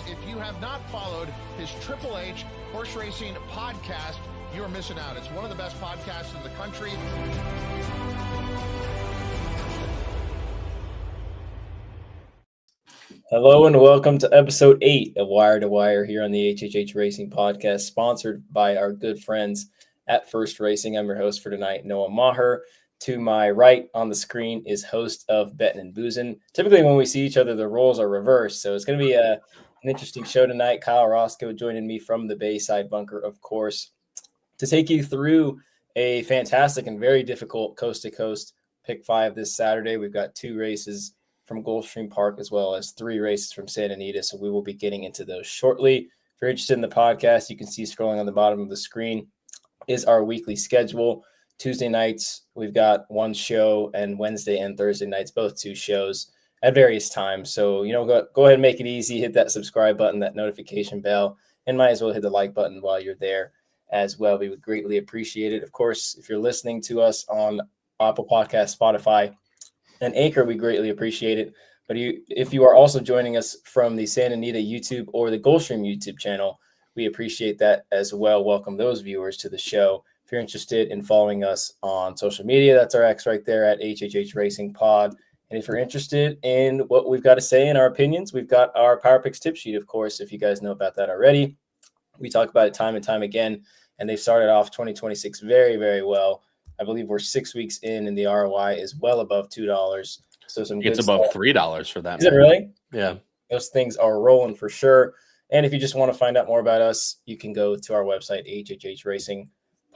If you have not followed his Triple H Horse Racing podcast, you're missing out. It's one of the best podcasts in the country. Hello and welcome to episode 8 of Wire to Wire here on the HHH Racing podcast, sponsored by our good friends at First Racing. I'm your host for tonight, Noah Maher. To my right on the screen is host of Bettin' and Boozin'. Typically when we see each other, the roles are reversed, so it's going to be an interesting show tonight. Kyle Roscoe joining me from the Bayside Bunker, of course, to take you through a fantastic and very difficult coast-to-coast Pick 5 this Saturday. We've got 2 races from Gulfstream Park as well as 3 races from Santa Anita, so we will be getting into those shortly. If you're interested in the podcast, you can see scrolling on the bottom of the screen is our weekly schedule. Tuesday nights, we've got 1 show, and Wednesday and Thursday nights, both 2 shows at various times. So, go ahead and make it easy. Hit that subscribe button, that notification bell, and might as well hit the like button while you're there as well. We would greatly appreciate it. Of course, if you're listening to us on Apple Podcasts, Spotify, and Anchor, we greatly appreciate it. But if you are also joining us from the Santa Anita YouTube or the Gulfstream YouTube channel, we appreciate that as well. Welcome those viewers to the show. If you're interested in following us on social media, that's our X right there at HHH Racing Pod. And if you're interested in what we've got to say in our opinions, we've got our Power Picks tip sheet, of course, if you guys know about that already. We talk about it time and time again, and they've started off 2026 very, very well. I believe we're 6 weeks in, and the ROI is well above $2. So it's above $3 for that. Is it really? Yeah. Those things are rolling for sure. And if you just want to find out more about us, you can go to our website,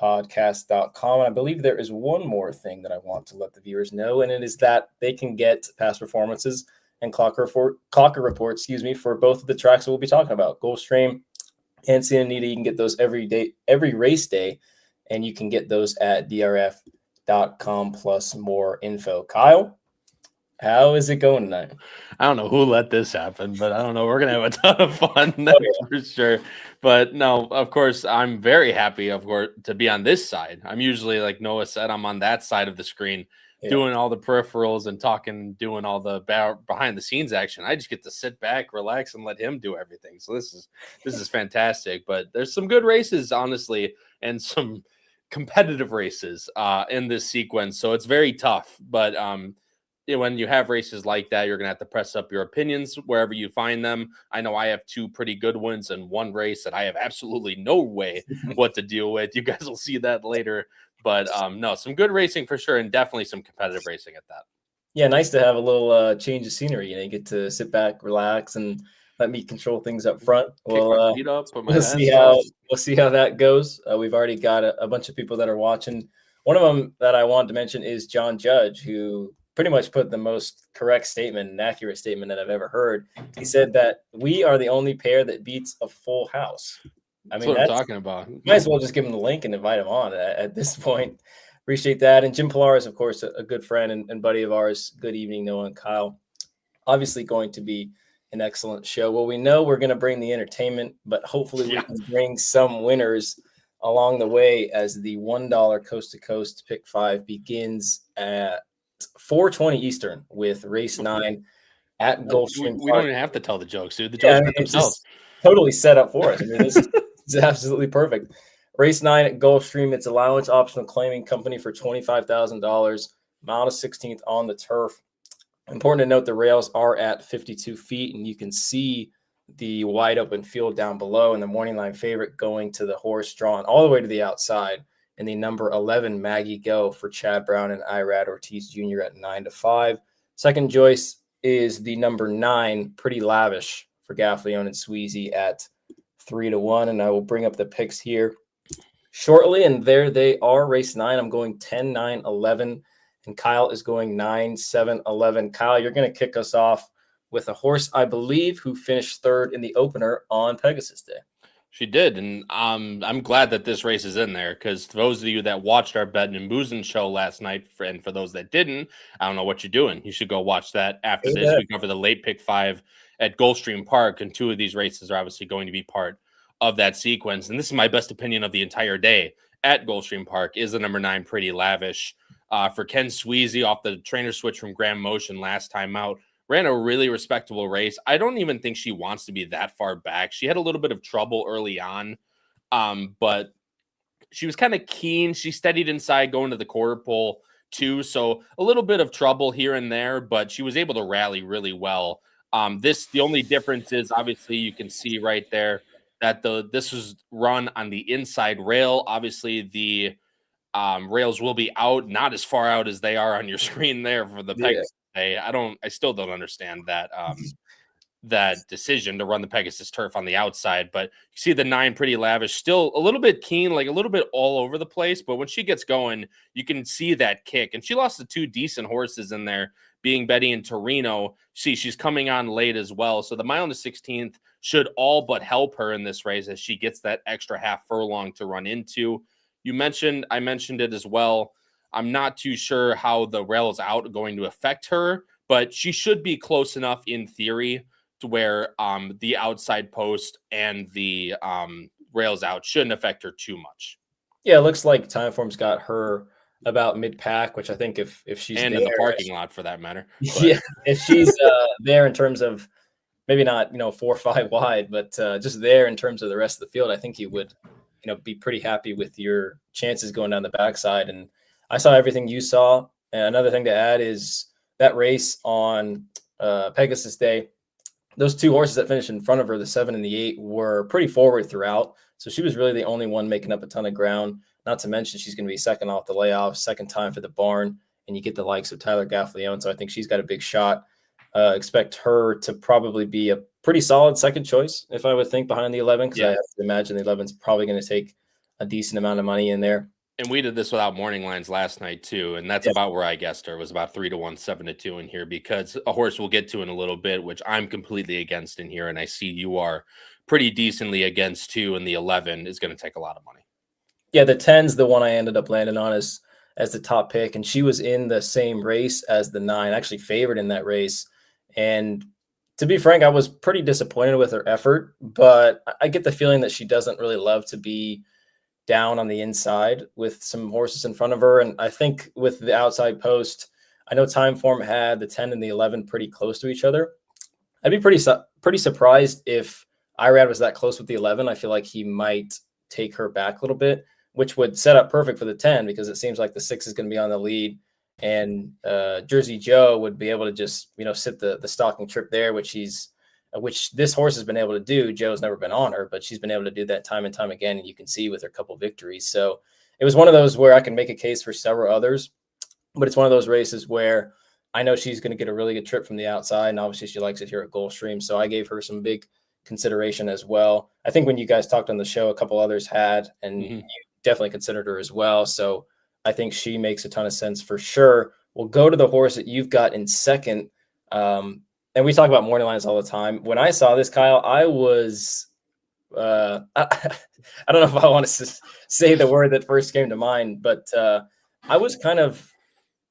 hhhracingpodcast.com. And I believe there is one more thing that I want to let the viewers know, and it is that they can get past performances and clocker reports, for both of the tracks that we'll be talking about, Gulfstream and Santa Anita. You can get those every race day, and you can get those at drf.com plus more info. Kyle, how is it going tonight? I don't know who let this happen, but I don't know. We're going to have a ton of fun, that's for sure. But no, of course, I'm very happy, of course, to be on this side. I'm usually, like Noah said, I'm on that side of the screen, doing all the peripherals and talking, doing all the behind the scenes action. I just get to sit back, relax, and let him do everything. So this is fantastic. But there's some good races, honestly, and some competitive races in this sequence. So it's very tough. But when you have races like that, you're going to have to press up your opinions wherever you find them. I know I have 2 pretty good ones and 1 race that I have absolutely no way what to deal with. You guys will see that later. But no, some good racing for sure, and definitely some competitive racing at that. Yeah, nice to have a little change of scenery. You get to sit back, relax, and let me control things up front. We'll see how that goes. We've already got a bunch of people that are watching. One of them that I wanted to mention is John Judge, who pretty much put the most correct statement and accurate statement that I've ever heard. He said that we are the only pair that beats a full house. That's what I'm talking about. Might as well just give him the link and invite him on at this point. Appreciate that. And Jim Pilar is, of course, a good friend and buddy of ours. Good evening, Noah and Kyle. Obviously going to be an excellent show. Well, we know we're going to bring the entertainment, but hopefully we can bring some winners along the way as the $1 coast-to-coast Pick 5 begins at 4:20 Eastern with race 9 at Gulfstream Park. We don't even have to tell the jokes, dude. The jokes themselves. Totally set up for us. I mean, this is absolutely perfect. Race 9 at Gulfstream. It's allowance optional claiming company for $25,000. Mile to 16th on the turf. Important to note the rails are at 52 feet, and you can see the wide open field down below, and the morning line favorite going to the horse drawn all the way to the outside, and the number 11 Maggie Go for Chad Brown and Irad Ortiz Jr. at 9-5. Second choice is the number 9 Pretty Lavish for Gaffalione and Sweezy at 3-1, and I will bring up the picks here shortly, and there they are. Race 9, I'm going 10, 9, 11, and Kyle is going 9, 7, 11. Kyle, you're going to kick us off with a horse, I believe, who finished third in the opener on Pegasus Day. She did, and I'm glad that this race is in there, because those of you that watched our Betting and Boozing show last night, and for those that didn't, I don't know what you're doing. You should go watch that after this. We cover the late pick 5 at Gulfstream Park, and 2 of these races are obviously going to be part of that sequence. And this is my best opinion of the entire day at Gulfstream Park is the number 9 Pretty Lavish for Ken Sweezy off the trainer switch from Graham Motion last time out. Ran a really respectable race. I don't even think she wants to be that far back. She had a little bit of trouble early on, but she was kind of keen. She steadied inside going to the quarter pole too. So a little bit of trouble here and there, but she was able to rally really well. The only difference is obviously you can see right there that this was run on the inside rail. Obviously the rails will be out, not as far out as they are on your screen there for the Pegasus. I still don't understand that that decision to run the Pegasus turf on the outside, but you see the 9 Pretty Lavish still a little bit keen, like a little bit all over the place, but when she gets going, you can see that kick, and she lost to 2 decent horses in there, being Betty and Torino. She's coming on late as well, so the mile and the 16th should all but help her in this race as she gets that extra half furlong to run into. I mentioned it as well. I'm not too sure how the rails out are going to affect her, but she should be close enough in theory to where the outside post and the rails out shouldn't affect her too much. Yeah, it looks like Timeform's got her about mid-pack, which I think if she's and there, in the parking lot for that matter. But. Yeah, if she's there in terms of maybe not 4 or 5 wide, but just there in terms of the rest of the field, I think you would be pretty happy with your chances going down the backside. And I saw everything you saw. And another thing to add is that race on Pegasus Day, those 2 horses that finished in front of her, the 7 and the 8, were pretty forward throughout. So she was really the only one making up a ton of ground. Not to mention she's going to be second off the layoff, second time for the barn, and you get the likes of Tyler Gaffalione. So I think she's got a big shot. Expect her to probably be a pretty solid second choice, if I would think, behind the 11, because I have to imagine the 11's probably going to take a decent amount of money in there. And we did this without morning lines last night too, and that's about where I guessed her. It was about 3-1, 7-2 in here, because a horse we'll get to in a little bit, which I'm completely against in here, and I see you are pretty decently against too, and the 11 is going to take a lot of money. Yeah, the 10's the one I ended up landing on as the top pick, and she was in the same race as the 9, actually favored in that race. And to be frank, I was pretty disappointed with her effort, but I get the feeling that she doesn't really love to be down on the inside with some horses in front of her. And I think with the outside post, I know Timeform had the 10 and the 11 pretty close to each other. I'd be pretty surprised if Irad was that close with the 11. I feel like he might take her back a little bit, which would set up perfect for the 10, because it seems like the 6 is going to be on the lead, and Jersey Joe would be able to just sit the stalking trip there, which this horse has been able to do. Joe's never been on her, but she's been able to do that time and time again, and you can see with her couple victories. So it was one of those where I can make a case for several others, but it's one of those races where I know she's going to get a really good trip from the outside, and obviously she likes it here at Gulfstream, so I gave her some big consideration as well. I think when you guys talked on the show, a couple others had, and you definitely considered her as well. So I think she makes a ton of sense for sure. We'll go to the horse that you've got in second. And we talk about morning lines all the time. When I saw this, Kyle, I was, I don't know if I want to say the word that first came to mind, but I was kind of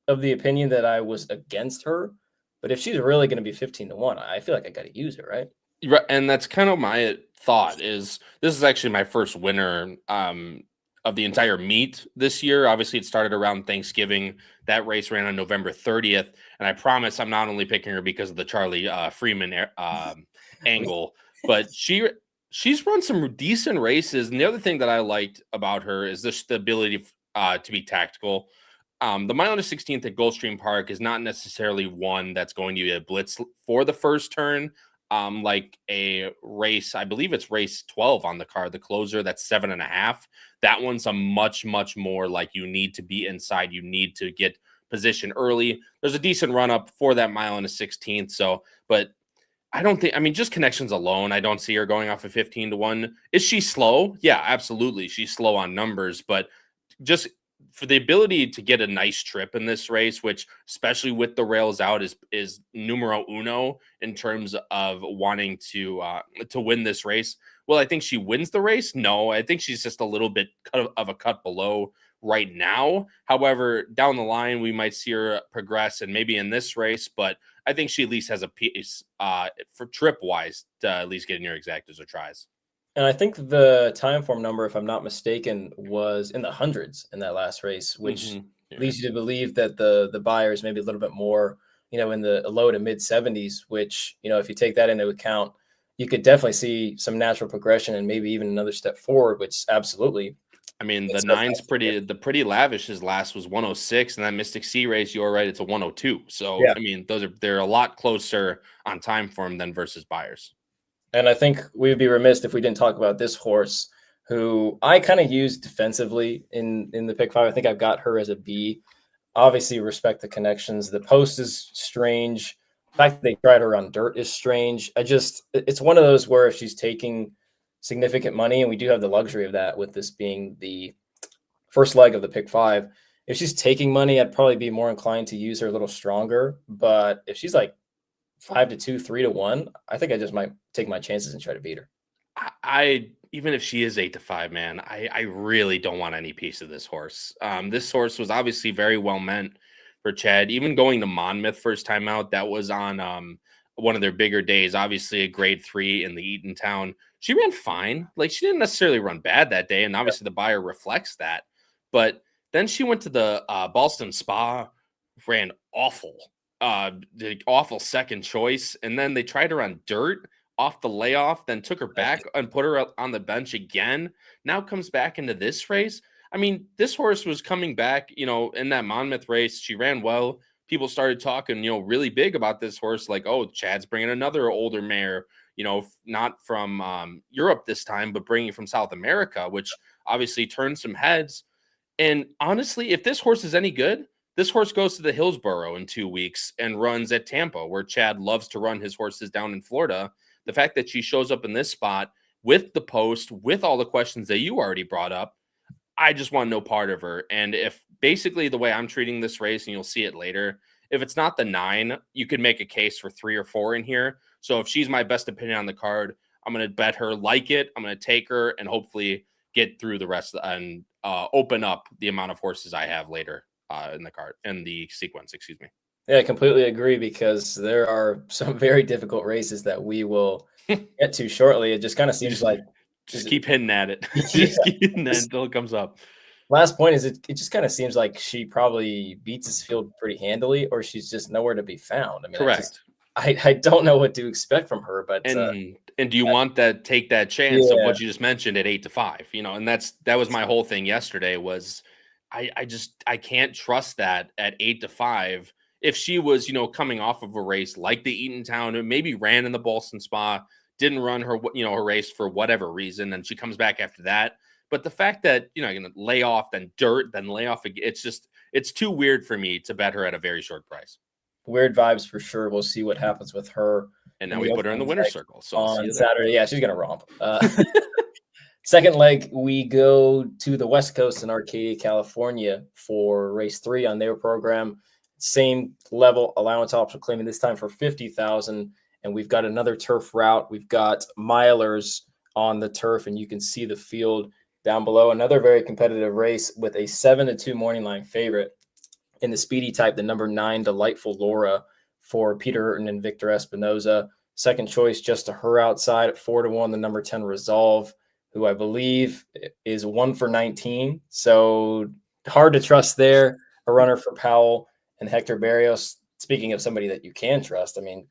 the opinion that I was against her. But if she's really going to be 15-1, I feel like I got to use her, right? Right, and that's kind of my thought. This is actually my first winner of the entire meet this year. Obviously, it started around Thanksgiving. That race ran on November 30th, and I promise I'm not only picking her because of the Charlie Freeman angle, but she she's run some decent races. And the other thing that I liked about her is the ability to be tactical. The mile and a 16th at Gulfstream Park is not necessarily one that's going to be a blitz for the first turn. Like a race, I believe it's race 12 on the card, the closer, that's 7.5. That one's a much more like you need to be inside. You need to get position early. There's a decent run up for that mile and a 16th. So, but I don't think, I mean, just connections alone, I don't see her going off of 15-1. Is she slow? Yeah, absolutely. She's slow on numbers, but just for the ability to get a nice trip in this race, which especially with the rails out is numero uno in terms of wanting to win this race. Well, I think she wins the race. No, I think she's just a little bit of a cut below right now. However, down the line, we might see her progress and maybe in this race, but I think she at least has a piece for trip wise to at least get near exactas or tries. And I think the time form number, if I'm not mistaken, was in the hundreds in that last race, which leads you to believe that the buyer is maybe a little bit more, in the low to mid 70s, which, if you take that into account, you could definitely see some natural progression and maybe even another step forward, which absolutely. I mean, the nine's pretty lavish. His last was 106, and that Mystic Sea race, you're right, it's a 102. So, yeah. I mean, they're a lot closer on time form than versus buyers. And I think we would be remiss if we didn't talk about this horse, who I kind of used defensively in the pick 5. I think I've got her as a B. Obviously, respect the connections. The post is strange. The fact that they tried her on dirt is strange. It's one of those where if she's taking significant money, and we do have the luxury of that with this being the first leg of the pick 5, if she's taking money, I'd probably be more inclined to use her a little stronger. But if she's like 5-2, 3-1, I think I just might take my chances and try to beat her. I even if she is 8-5, man, I really don't want any piece of this horse. This horse was obviously very well meant for Chad. Even going to Monmouth first time out, that was on one of their bigger days. Obviously, a grade 3 in the Eatontown. She ran fine. Like, she didn't necessarily run bad that day, and obviously the buyer reflects that. But then she went to the Ballston Spa, ran awful. The awful second choice, and then they tried her on dirt off the layoff, then took her back and put her on the bench again. Now comes back into this race. I mean, this horse was coming back, in that Monmouth race. She ran well. People started talking, really big about this horse, like, oh, Chad's bringing another older mare, not from Europe this time, but bringing from South America, which obviously turned some heads. And honestly, if this horse is any good, this horse goes to the Hillsborough in 2 weeks and runs at Tampa, where Chad loves to run his horses down in Florida. The fact that she shows up in this spot with the post, with all the questions that you already brought up, I just want no part of her. And if basically the way I'm treating this race, and you'll see it later, if it's not the 9, you could make a case for 3 or 4 in here. So if she's my best opinion on the card, I'm going to bet her like it. I'm going to take her and hopefully get through the rest and open up the amount of horses I have later. In the card and the sequence, excuse me. Yeah, I completely agree, because there are some very difficult races that we will get to shortly. It just kind of seems like just keep hitting at it. Just keep hitting at it until it comes up. Last point is it just kind of seems like she probably beats this field pretty handily, or she's just nowhere to be found. I mean, correct. I don't know what to expect from her, but and do you want take that chance of what you just mentioned at 8-5? And that was my whole thing yesterday was I can't trust that at 8-5. If she was, coming off of a race like the Eatontown, and maybe ran in the Ballston Spa, didn't run her, her race for whatever reason, and she comes back after that. But the fact that, you're going to lay off, then dirt, then lay off again, it's too weird for me to bet her at a very short price. Weird vibes for sure. We'll see what happens with her. And now we put her in the winner's circle. So on Saturday. Yeah, she's going to romp. Second leg, we go to the West Coast in Arcadia, California for race 3 on their program. Same level allowance option claiming this time for $50,000. And we've got another turf route. We've got milers on the turf, and you can see the field down below. Another very competitive race with a 7-2 morning line favorite in the speedy type, the number 9, Delightful Laura for Peter Hurton and Victor Espinoza. Second choice, just to her outside at 4-1, the number 10, Resolve, who I believe is 1 for 19. So hard to trust there. A runner for Powell and Hector Barrios. speaking of somebody that you can trust, I mean,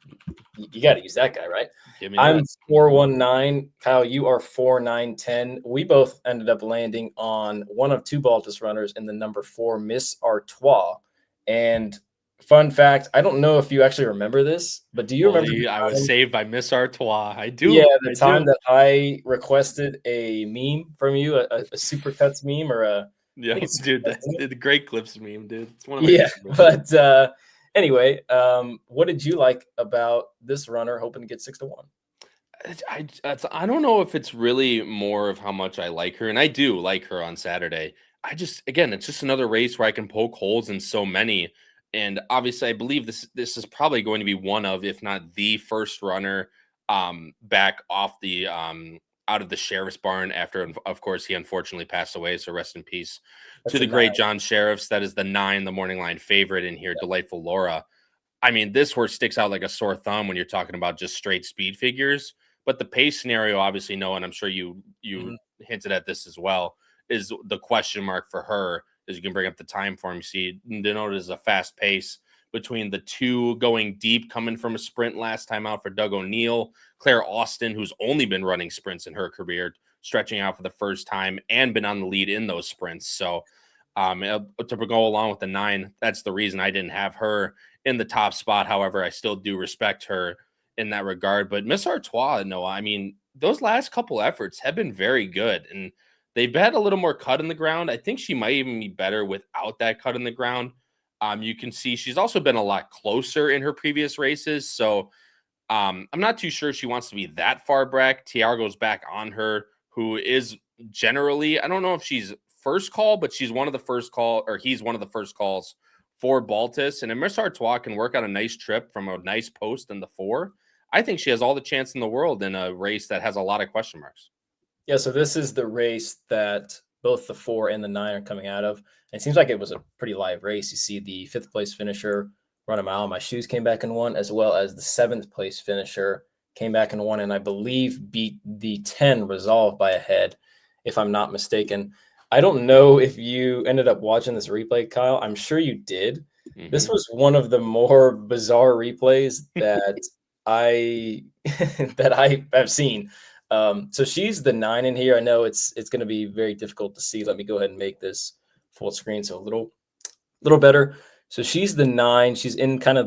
you got to use that guy, right? Give me I'm that. 419. Kyle, you are 4910. We both ended up landing on one of two Baltus runners in the number 4, Miss Artois. And fun fact, I don't know if you actually remember this, but do you remember the I was time- saved by Miss Artois. I do. Yeah, the I time do. that I requested a meme from you, a Supercuts meme or I Yeah, think it's dude, Supercuts, that's isn't it? the Great Clips meme, dude. It's one of my Yeah, favorites. but anyway, what did you like about this runner hoping to get 6-1? I don't know if it's really more of how much I like her, and I do like her on Saturday. Again, it's just another race where I can poke holes in so many, and obviously, I believe this is probably going to be one of, if not the first runner, back off the out of the sheriff's barn after, of course, he unfortunately passed away. So rest in peace That's to a the great 9. John Sheriffs. That is the 9, the morning line favorite in here, Delightful Laura. I mean, this horse sticks out like a sore thumb when you're talking about just straight speed figures. But the pace scenario, obviously, Noah, and I'm sure you Mhm. hinted at this as well, is the question mark for her. As you can bring up the time for him, see, denoted as a fast pace between the two going deep, coming from a sprint last time out for Doug O'Neill, Claire Austin, who's only been running sprints in her career, stretching out for the first time and been on the lead in those sprints. So to go along with the 9, that's the reason I didn't have her in the top spot. However, I still do respect her in that regard. But Miss Artois, Noah, I mean, those last couple efforts have been very good, and they've had a little more cut in the ground. I think she might even be better without that cut in the ground. You can see she's also been a lot closer in her previous races. So I'm not too sure she wants to be that far back. Tiago's back on her, who is generally, I don't know if she's first call, but she's one of the first call, or he's one of the first calls for Baltus. And if Miss Artois can work out a nice trip from a nice post in the 4, I think she has all the chance in the world in a race that has a lot of question marks. Yeah, so this is the race that both the 4 and the 9 are coming out of. And it seems like it was a pretty live race. You see the 5th place finisher run a mile. My shoes came back and won, as well as the 7th place finisher came back and won, and I believe beat the 10 Resolve by a head, if I'm not mistaken. I don't know if you ended up watching this replay, Kyle. I'm sure you did. Mm-hmm. This was one of the more bizarre replays that I have seen. So she's the 9 in here. I know it's going to be very difficult to see. Let me go ahead and make this full screen so a little better. So she's the 9. She's in kind of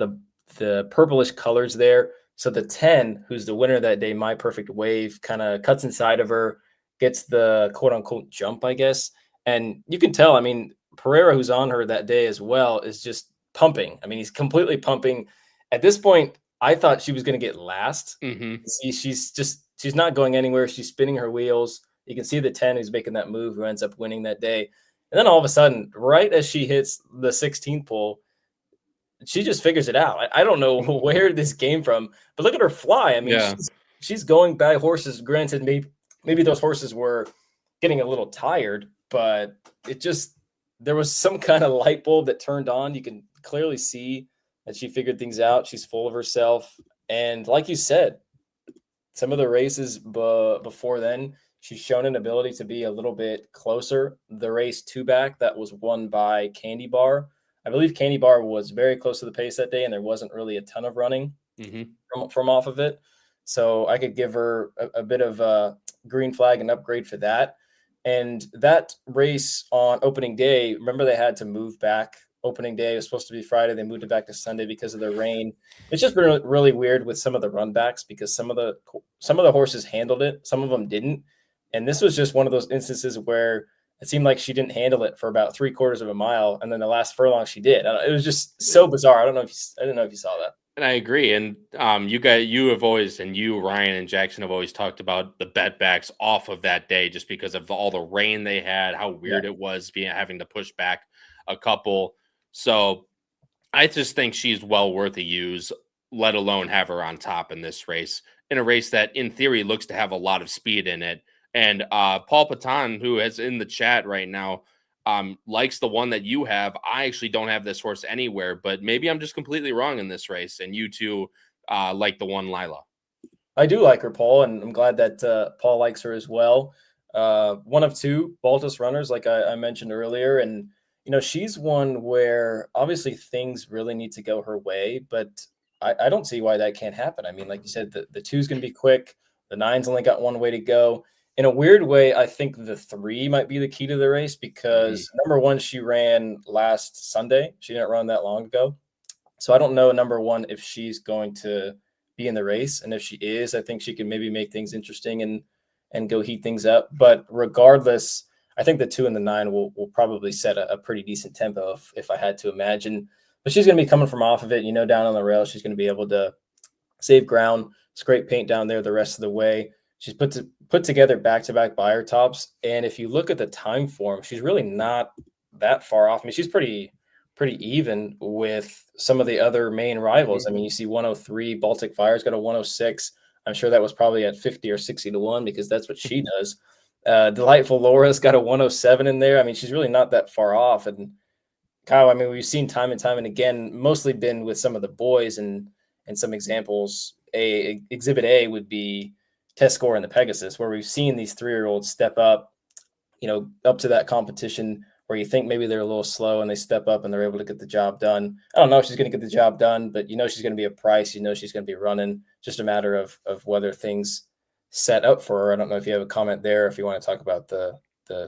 the purplish colors there. So the 10, who's the winner that day, My Perfect Wave, kind of cuts inside of her, gets the quote unquote jump, I guess. And you can tell, I mean, Pereira, who's on her that day as well, is just pumping. I mean, he's completely pumping. At this point, I thought she was going to get last. Mm-hmm. See, she's not going anywhere. She's spinning her wheels. You can see the 10 who's making that move, who ends up winning that day. And then all of a sudden, right as she hits the 16th pole, she just figures it out. I don't know where this came from, but look at her fly. I mean, Yeah. she's going by horses. Granted, maybe those horses were getting a little tired, but there was some kind of light bulb that turned on. You can clearly see that she figured things out. She's full of herself. And like you said, some of the races before then, she's shown an ability to be a little bit closer. The race 2 back that was won by Candy Bar. I believe Candy Bar was very close to the pace that day, and there wasn't really a ton of running from off of it. So I could give her a bit of a green flag and upgrade for that. And that race on opening day, remember they had to move back. Opening day was supposed to be Friday. They moved it back to Sunday because of the rain. It's just been really weird with some of the run backs because some of the horses handled it. Some of them didn't. And this was just one of those instances where it seemed like she didn't handle it for about 3/4 of a mile. And then the last furlong she did. It was just so bizarre. I didn't know if you saw that. And I agree. And you have always, and you, Ryan, and Jackson have always talked about the bet backs off of that day just because of all the rain they had, how weird it was having to push back a couple. So I just think she's well worth a use, let alone have her on top in this race, in a race that in theory looks to have a lot of speed in it. And Paul Patan, who is in the chat right now, likes the one that you have. I actually don't have this horse anywhere, but maybe I'm just completely wrong in this race. And you two like the one Lila. I do like her, Paul, and I'm glad that Paul likes her as well. One of two Baltus runners, like I mentioned earlier, and she's one where obviously things really need to go her way, but I don't see why that can't happen. I mean, like you said, the 2's going to be quick. The 9's only got one way to go. In a weird way, I think the 3 might be the key to the race because number one, she ran last Sunday. She didn't run that long ago. So I don't know, number one, if she's going to be in the race. And if she is, I think she can maybe make things interesting and go heat things up. But regardless, I think the 2 and the 9 will probably set a pretty decent tempo if I had to imagine. But she's going to be coming from off of it, down on the rail. She's going to be able to save ground, scrape paint down there the rest of the way. She's put together back-to-back buyer tops. And if you look at the time form, she's really not that far off. I mean, she's pretty even with some of the other main rivals. I mean, you see 103, Baltic Fire's got a 106. I'm sure that was probably at 50 or 60 to 1 because that's what she does. Delightful Laura's got a 107 in there. I mean, she's really not that far off. And Kyle, I mean, we've seen time and time and again, mostly been with some of the boys and some examples. Exhibit A would be Test Score and the Pegasus, where we've seen these 3-year-olds step up, up to that competition where you think maybe they're a little slow and they step up and they're able to get the job done. I don't know if she's going to get the job done, but she's going to be a price. She's going to be running. Just a matter of whether things set up for her. I don't know if you have a comment there, if you want to talk about the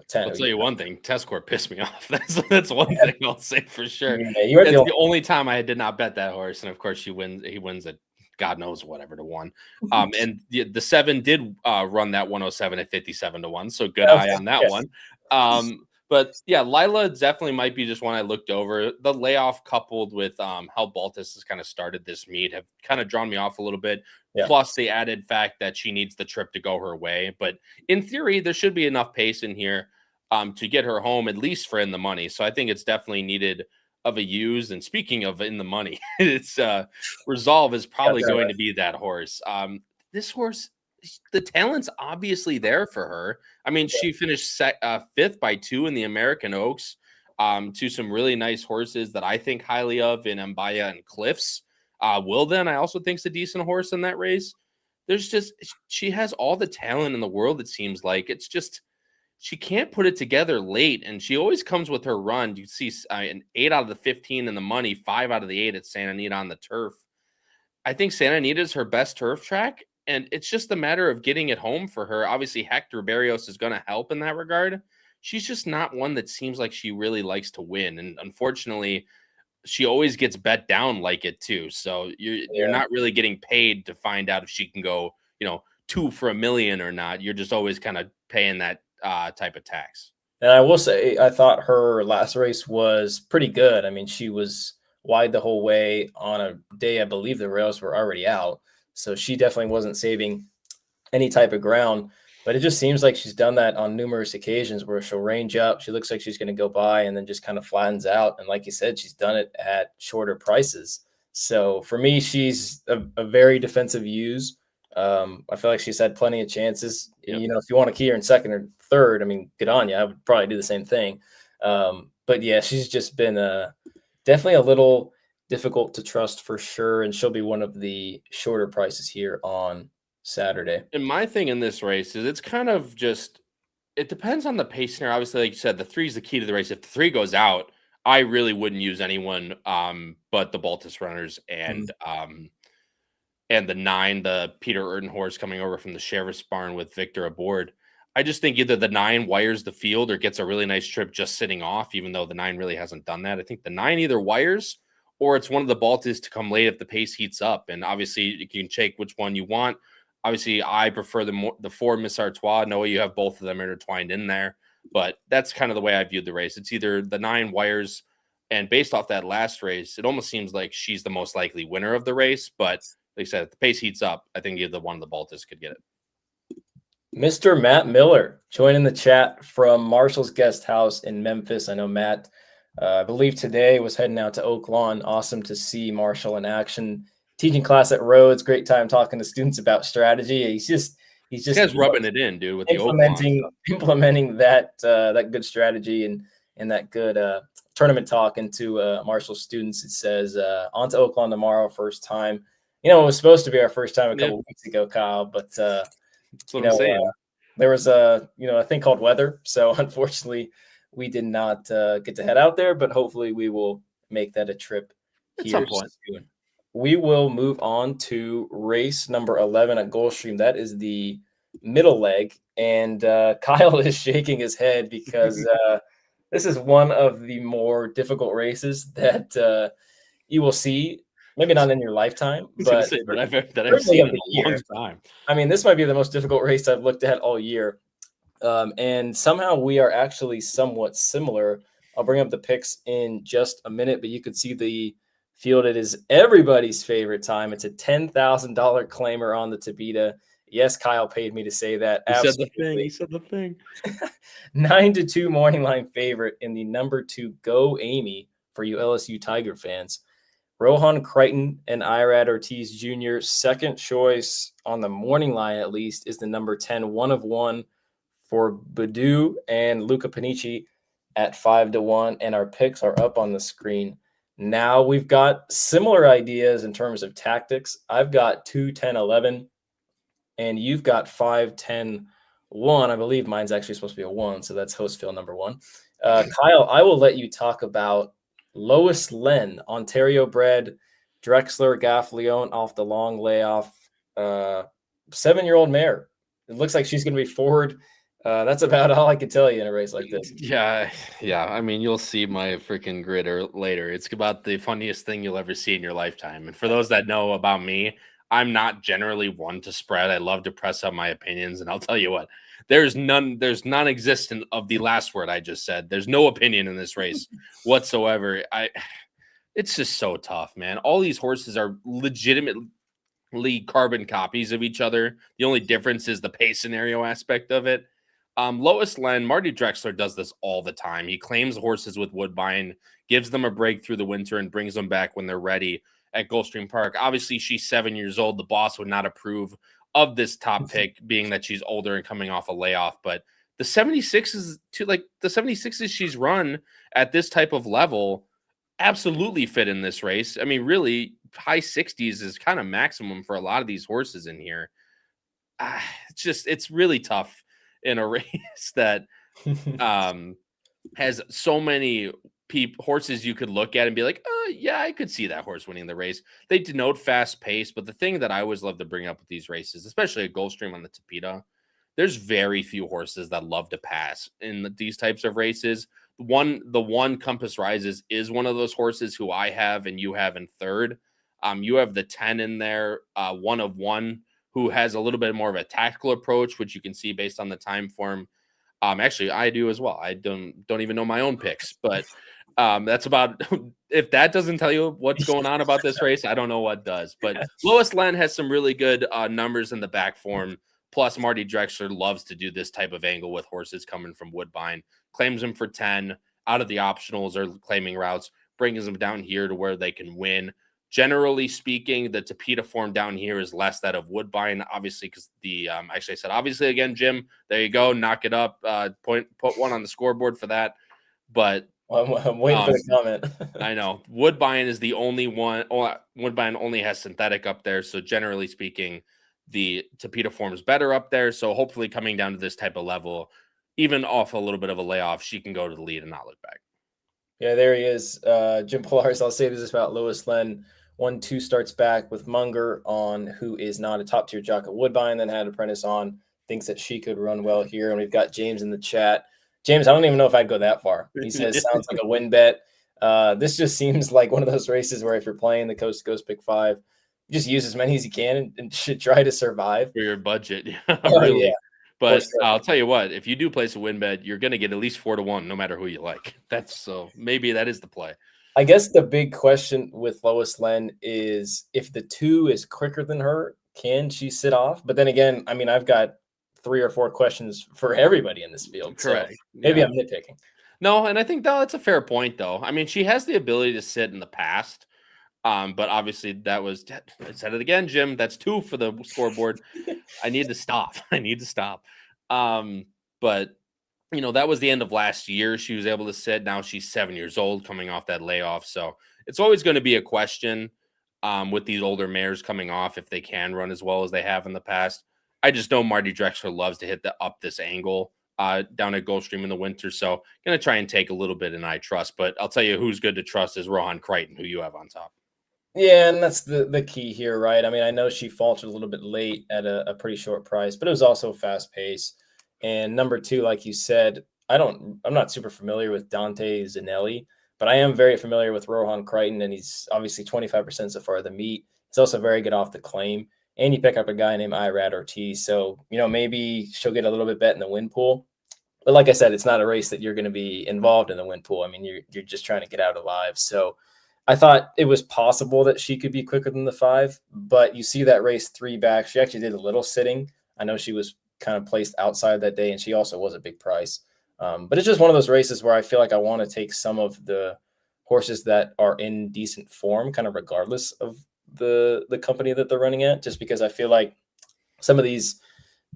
10. I'll tell you one thing. Test Score pissed me off. That's one thing I'll say for sure. Yeah, that's the only time I did not bet that horse. And of course he wins at God knows whatever to 1. And the 7 did run that 107 at 57 to 1. So good eye on that one. But yeah, Lila definitely might be just one I looked over. The layoff coupled with how Baltus has kind of started this meet have kind of drawn me off a little bit. Yeah. Plus the added fact that she needs the trip to go her way. But in theory, there should be enough pace in here to get her home, at least for in the money. So I think it's definitely needed of a use. And speaking of in the money, it's Resolve is probably going to be that horse. This horse, the talent's obviously there for her. I mean, she finished 5th by 2 in the American Oaks to some really nice horses that I think highly of in Mbaya and Cliffs. Wilden, I also think is a decent horse in that race. She has all the talent in the world, it seems like. It's just she can't put it together late, and she always comes with her run. You see an 8 out of the 15 in the money, 5 out of the 8 at Santa Anita on the turf. I think Santa Anita is her best turf track. And it's just a matter of getting it home for her. Obviously, Hector Barrios is going to help in that regard. She's just not one that seems like she really likes to win. And unfortunately, she always gets bet down like it too. So you're not really getting paid to find out if she can go, 2 for $1 million or not. You're just always kind of paying that type of tax. And I will say, I thought her last race was pretty good. I mean, she was wide the whole way on a day I believe the rails were already out. So she definitely wasn't saving any type of ground, but it just seems like she's done that on numerous occasions where she'll range up. She looks like she's going to go by and then just kind of flattens out. And like you said, she's done it at shorter prices. So for me, she's a very defensive use. I feel like she's had plenty of chances. Yep. If you want to key her in 2nd or 3rd, I mean, good on you. I would probably do the same thing. But yeah, she's just been definitely a little difficult to trust for sure, and she'll be one of the shorter prices here on Saturday. And my thing in this race is it's kind of just it depends on the pace scenario. Obviously, like you said, the 3 is the key to the race. If the 3 goes out, I really wouldn't use anyone but the Baltus runners and the 9, the Peter Urton horse coming over from the Sheriff's Barn with Victor aboard. I just think either the 9 wires the field or gets a really nice trip just sitting off, even though the 9 really hasn't done that. I think the 9 either wires or it's one of the Baltus to come late if the pace heats up. And obviously, you can take which one you want. Obviously, I prefer the 4 Miss Artois. Noah, you have both of them intertwined in there. But that's kind of the way I viewed the race. It's either the 9 wires, and based off that last race, it almost seems like she's the most likely winner of the race. But like I said, if the pace heats up, I think either one of the Baltus could get it. Mr. Matt Miller joining the chat from Marshall's Guest House in Memphis. I know Matt, I believe today was heading out to Oak Lawn. Awesome to see Marshall in action. Teaching class at Rhodes. Great time talking to students about strategy. He's just rubbing it in, dude, with implementing that good strategy and that good tournament talk into Marshall students. It says on to Oak Lawn tomorrow, first time. It was supposed to be our first time a couple weeks ago, Kyle, but that's what I'm saying. There was a thing called weather, so unfortunately we did not get to head out there, but hopefully we will make that a trip At here some point. soon. We will move on to race number 11 at Gulfstream. That is the middle leg, and Kyle is shaking his head because this is one of the more difficult races that you will see. Maybe not in your lifetime, but that I've certainly seen of in the a year. long time. I mean, this might be the most difficult race I've looked at all year. And somehow we are actually somewhat similar. I'll bring up the picks in just a minute, but you could see the field. It is everybody's favorite time. It's a $10,000 claimer on the Tapeta. Yes, Kyle paid me to say that. He said the thing. 9-2 morning line favorite in the number 2 Go Amy for you LSU Tiger fans. Rohan Crichton and Irad Ortiz Jr. second choice on the morning line, at least, is the number 10 1 of 1 for Badu and Luca Panici at 5-1. And our picks are up on the screen. Now we've got similar ideas in terms of tactics. I've got 2-10-11, and you've got 5-10-1. I believe mine's actually supposed to be a 1, so that's host field number 1. Kyle, I will let you talk about Lois Len, Ontario bred, Drexler Gaffleon off the long layoff, 7-year-old mare. It looks like she's going to be forward. That's about all I can tell you in a race like this. Yeah. I mean, you'll see my freaking grid later. It's about the funniest thing you'll ever see in your lifetime. And for those that know about me, I'm not generally one to spread. I love to press up my opinions, and I'll tell you what. There's non-existent of the last word I just said. There's no opinion in this race whatsoever. It's just so tough, man. All these horses are legitimately carbon copies of each other. The only difference is the pace scenario aspect of it. Lois Len, Marty Drexler does this all the time. He claims horses with Woodbine, gives them a break through the winter, and brings them back when they're ready at Gulfstream Park. Obviously, she's 7 years old. The boss would not approve of this top pick, being that she's older and coming off a layoff. But the 76s she's run at this type of level absolutely fit in this race. I mean, really, high 60s is kind of maximum for a lot of these horses in here. It's really tough in a race that has so many horses you could look at and be like, oh, yeah, I could see that horse winning the race. They denote fast pace, but the thing that I always love to bring up with these races, especially at Gulfstream on the Tapeta, there's very few horses that love to pass in these types of races. The one Compass Rises is one of those horses who I have and you have in third. You have the 10 in there, 1 of 1, who has a little bit more of a tactical approach, which you can see based on the time form. Actually, I do as well. I don't even know my own picks, but that's about, if that doesn't tell you what's going on about this race, I don't know what does. But Lois Len has some really good numbers in the back form. Plus, Marty Drexler loves to do this type of angle with horses coming from Woodbine. Claims them for 10 out of the optionals or claiming routes, brings them down here to where they can win. Generally speaking, the Tapeta form down here is less that of Woodbine, obviously, because actually I said obviously again, Jim. There you go, knock it up. Put 1 on the scoreboard for that. But I'm waiting for the comment. I know Woodbine is the only one. Woodbine only has synthetic up there, so generally speaking, the Tapeta form is better up there. So hopefully, coming down to this type of level, even off a little bit of a layoff, she can go to the lead and not look back. Yeah, there he is. Jim Polaris. I'll say this about Lois Len. 1-2 starts back with Munger on, who is not a top tier jock at Woodbine, then had Apprentice on, thinks that she could run well here. And we've got James in the chat. James, I don't even know if I'd go that far. He says, sounds like a win bet. This just seems like one of those races where if you're playing the Coast to Coast Pick 5, you just use as many as you can and should try to survive. For your budget. Really. Yeah. But I'll tell you what, if you do place a win bet, you're going to get at least 4-1, no matter who you like. Maybe that is the play. I guess the big question with Lois Len is if the 2 is quicker than her, can she sit off? But then again, I mean, I've got 3 or 4 questions for everybody in this field. Correct. So maybe I'm nitpicking. No, and I think that's a fair point, though. I mean, she has the ability to sit in the past. But obviously that was, I said it again, Jim, that's 2 for the scoreboard. I need to stop. But that was the end of last year. She was able to sit. Now she's 7 years old coming off that layoff. So it's always going to be a question with these older mares coming off if they can run as well as they have in the past. I just know Marty Drexler loves to hit up this angle down at Gulfstream in the winter. So going to try and take a little bit, and I trust. But I'll tell you who's good to trust is Rohan Crichton, who you have on top. Yeah, and that's the key here, right? I mean, I know she faltered a little bit late at a pretty short price, but it was also fast pace. And number two, like you said, I'm not super familiar with Dante Zanelli, but I am very familiar with Rohan Crichton, and he's obviously 25% so far of the meet. He's also very good off the claim. And you pick up a guy named Irad Ortiz. So, maybe she'll get a little bit bet in the win pool. But like I said, it's not a race that you're going to be involved in the win pool. I mean, you're just trying to get out alive. So I thought it was possible that she could be quicker than the 5, but you see that race 3 back. She actually did a little sitting. I know she was kind of placed outside that day, and she also was a big price. But it's just one of those races where I feel like I want to take some of the horses that are in decent form, kind of regardless of the company that they're running at, just because I feel like some of these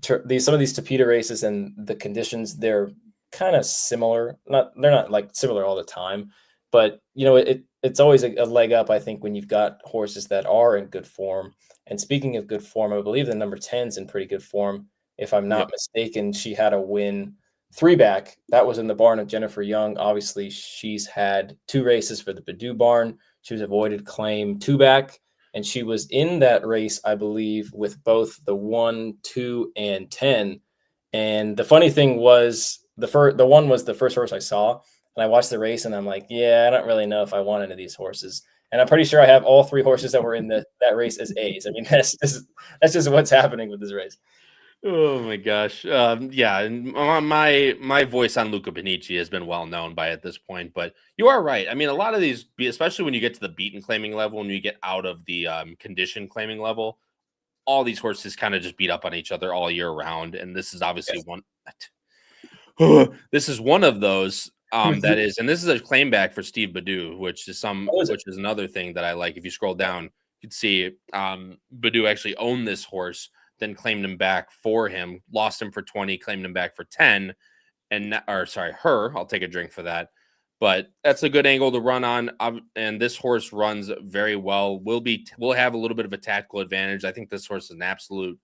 Tapeta races and the conditions, they're kind of similar. They're not like similar all the time, but it's always a leg up, I think, when you've got horses that are in good form. And speaking of good form, I believe the number 10's in pretty good form. If I'm not mistaken, she had a win 3 back. That was in the barn of Jennifer Young. Obviously, she's had 2 races for the Badoo barn. She was avoided claim 2 back, and she was in that race, I believe, with both the 1, 2, and 10. And the funny thing was the 1 was the first horse I saw, and I watched the race, and I'm like, yeah, I don't really know if I want any of these horses. And I'm pretty sure I have all 3 horses that were in that race as A's. I mean, that's just what's happening with this race. Oh my gosh. Yeah, and my voice on Luca Benici has been well known by at this point, but you are right. I mean, a lot of these, especially when you get to the beaten claiming level and you get out of the condition claiming level, all these horses kind of just beat up on each other all year round. And this is obviously one. This is one of those. That is, and this is a claim back for Steve Badoo, which is another thing that I like. If you scroll down, you can see Badoo actually owned this horse, then claimed him back for him, lost him for 20, claimed him back for 10, her. I'll take a drink for that. But that's a good angle to run on. And this horse runs very well. We'll have a little bit of a tactical advantage. I think this horse is an absolute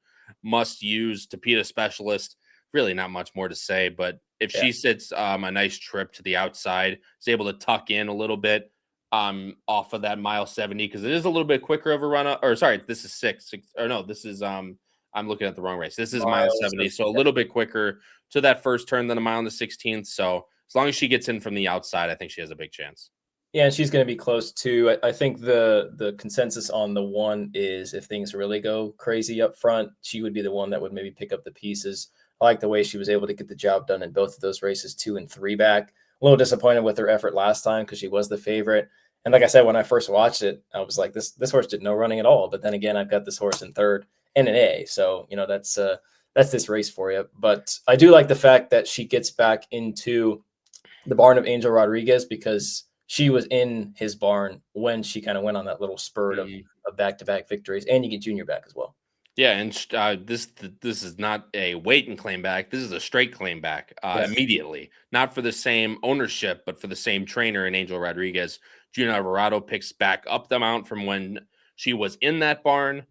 must use. Tapeta specialist. Really not much more to say, but if she sits a nice trip to the outside, is able to tuck in a little bit off of that mile 70, because it is a little bit quicker of a run. This is six, or no, this is I'm looking at the wrong race. This is mile 70, so a little bit quicker to that first turn than a mile in the 16th. So as long as she gets in from the outside, I think she has a big chance. Yeah, and she's going to be close too. I think the consensus on the 1 is if things really go crazy up front, she would be the one that would maybe pick up the pieces. I like the way she was able to get the job done in both of those races, 2 and 3 back. A little disappointed with her effort last time because she was the favorite. And like I said, when I first watched it, I was like, this horse did no running at all. But then again, I've got this horse in 3rd and an A. So, that's this race for you. But I do like the fact that she gets back into the barn of Angel Rodriguez, because she was in his barn when she kind of went on that little spurt of back-to-back victories, and you get Junior back as well. Yeah, and this is not a wait and claim back. This is a straight claim back immediately. Not for the same ownership, but for the same trainer in Angel Rodriguez. Junior Alvarado picks back up the mount from when she was in that barn.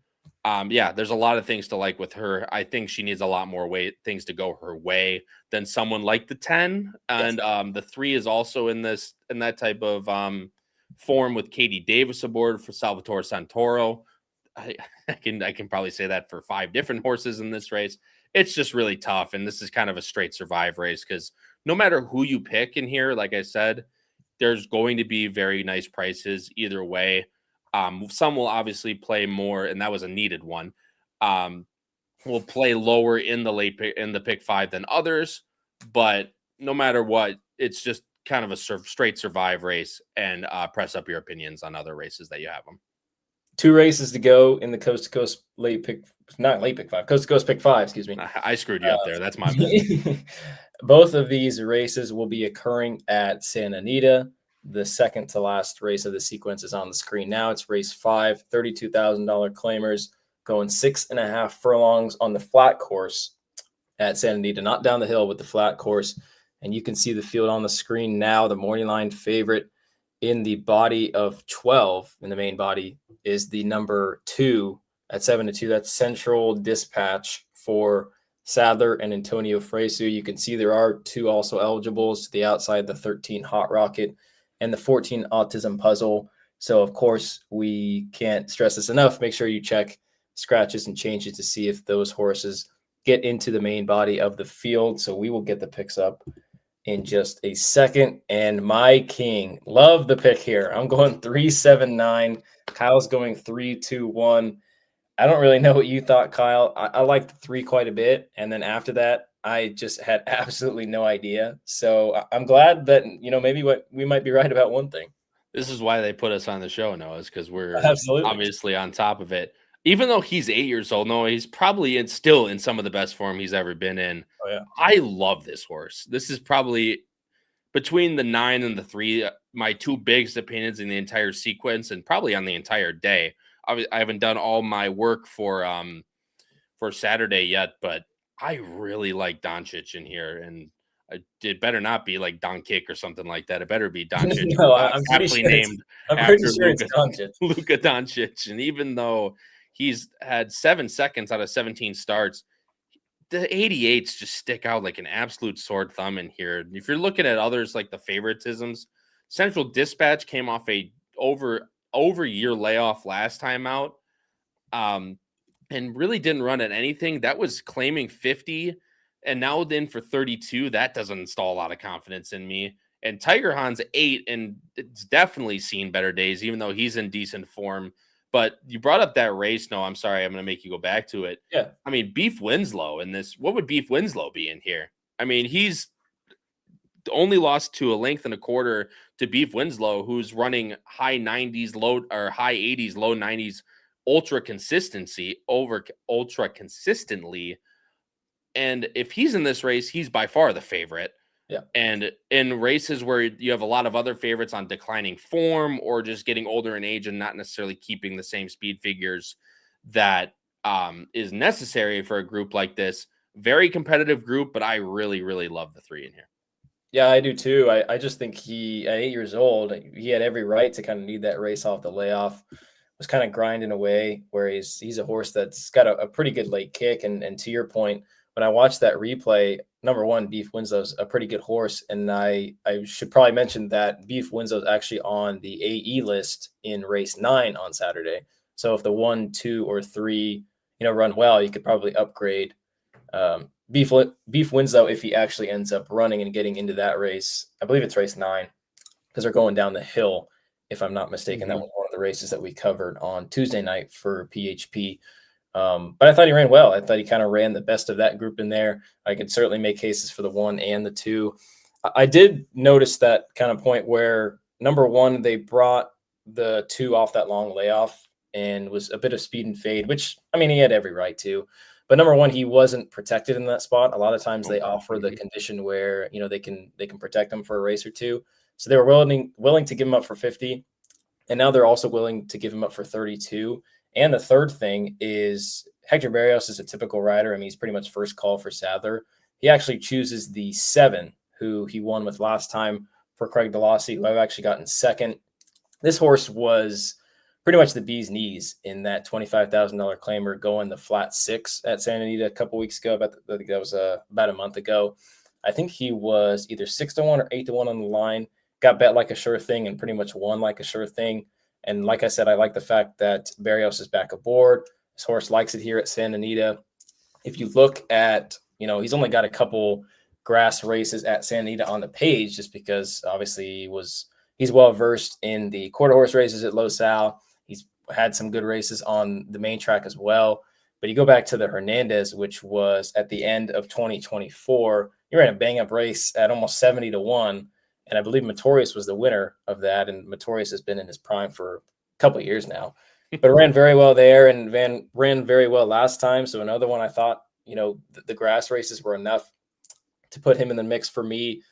There's a lot of things to like with her. I think she needs a lot more things to go her way than someone like the 10. And the 3 is also in that type of form with Katie Davis aboard for Salvatore Santoro. I can probably say that for 5 different horses in this race. It's just really tough, and this is kind of a straight survive race, because no matter who you pick in here, like I said, there's going to be very nice prices either way. Some will obviously play more, and that was a needed one. Will play lower in the pick 5 than others, but no matter what, it's just kind of a straight survive race, and press up your opinions on other races that you have them. 2 races to go in the Coast to Coast Coast to Coast pick 5, excuse me. I screwed you up there. That's my bad. Both of these races will be occurring at Santa Anita. The second to last race of the sequence is on the screen now. It's race 5, $32,000 claimers, going 6.5 furlongs on the flat course at Santa Anita, not down the hill with the flat course. And you can see the field on the screen now. The morning line favorite in the body of 12 in the main body is the number 2 at 7-2. That's Central Dispatch for Sadler and Antonio Fresu. You can see there are 2 also eligibles to the outside, the 13 Hot Rocket and the 14 Autism Puzzle. So, of course, we can't stress this enough. Make sure you check scratches and changes to see if those horses get into the main body of the field. So we will get the picks up in just a second. And my king, love the pick here. I'm going 3-7-9. Kyle's going 3-2-1. I don't really know what you thought, Kyle. I liked the 3 quite a bit. And then after that, I just had absolutely no idea. So I'm glad that, maybe we might be right about one thing. This is why they put us on the show, Noah, is because we're Absolutely. obviously on top of it. Even though he's 8 years old, Noah, he's probably still in some of the best form he's ever been in. Oh, yeah. I love this horse. This is probably between the 9 and the 3, my 2 biggest opinions in the entire sequence and probably on the entire day. I haven't done all my work for Saturday yet, but I really like Doncic in here, and it better not be like Don Kick or something like that. It better be Doncic. No, I'm pretty sure named after Luka Doncic. And even though he's had 7 seconds out of 17 starts, the 88s just stick out like an absolute sore thumb in here. If you're looking at others like the favoritisms, Central Dispatch came off a over year layoff last time out, and really didn't run at anything. That was claiming 50. And now then for 32, that doesn't install a lot of confidence in me. And Tiger Han's 8, and it's definitely seen better days, even though he's in decent form. But you brought up that race. No, I'm sorry. I'm going to make you go back to it. Yeah. I mean, Beef Winslow in this. What would Beef Winslow be in here? I mean, he's only lost to a length and a quarter to Beef Winslow, who's running high 90s, high 80s, low 90s, ultra consistently. And if he's in this race, he's by far the favorite. Yeah. And in races where you have a lot of other favorites on declining form or just getting older in age and not necessarily keeping the same speed figures that is necessary for a group like this, very competitive group, but I really, really love the 3 in here. Yeah, I do too. I just think he, at 8 years old, he had every right to kind of need that race off the layoff. Was kind of grinding away, where he's a horse that's got a pretty good late kick. And to your point, when I watched that replay, number one, Beef Winslow's a pretty good horse. And I should probably mention that Beef Winslow's actually on the AE list in race 9 on Saturday. So if the 1, 2, or 3, run well, you could probably upgrade Beef Winslow if he actually ends up running and getting into that race. I believe it's race 9 because they're going down the hill, if I'm not mistaken. That was one of the races that we covered on Tuesday night for PHP. But I thought he ran well. I thought he kind of ran the best of that group in there. I could certainly make cases for the 1 and the 2. I did notice that kind of point where, number 1, they brought the 2 off that long layoff and was a bit of speed and fade, which, I mean, he had every right to. But number 1, he wasn't protected in that spot. A lot of times they offer the condition where, they can protect him for a race or 2. So they were willing to give him up for 50. And now they're also willing to give him up for 32. And the third thing is Hector Berrios is a typical rider. I mean, he's pretty much first call for Sadler. He actually chooses the 7, who he won with last time, for Craig DeLossie, who I've actually gotten second. This horse was pretty much the bee's knees in that $25,000 claimer going the flat 6 at Santa Anita a couple weeks ago. I think that was about a month ago. I think he was either 6-1 or 8-1 on the line, got bet like a sure thing and pretty much won like a sure thing. And like I said, I like the fact that Berrios is back aboard. This horse likes it here at Santa Anita. If you look at, he's only got a couple grass races at Santa Anita on the page, just because obviously he's well versed in the quarter horse races at Los Al. He's had some good races on the main track as well. But you go back to the Hernandez, which was at the end of 2024, he ran a bang up race at almost 70-1. And I believe Motorius was the winner of that. And Motorius has been in his prime for a couple of years now, but ran very well there and ran very well last time. So another one I thought, the grass races were enough to put him in the mix for me.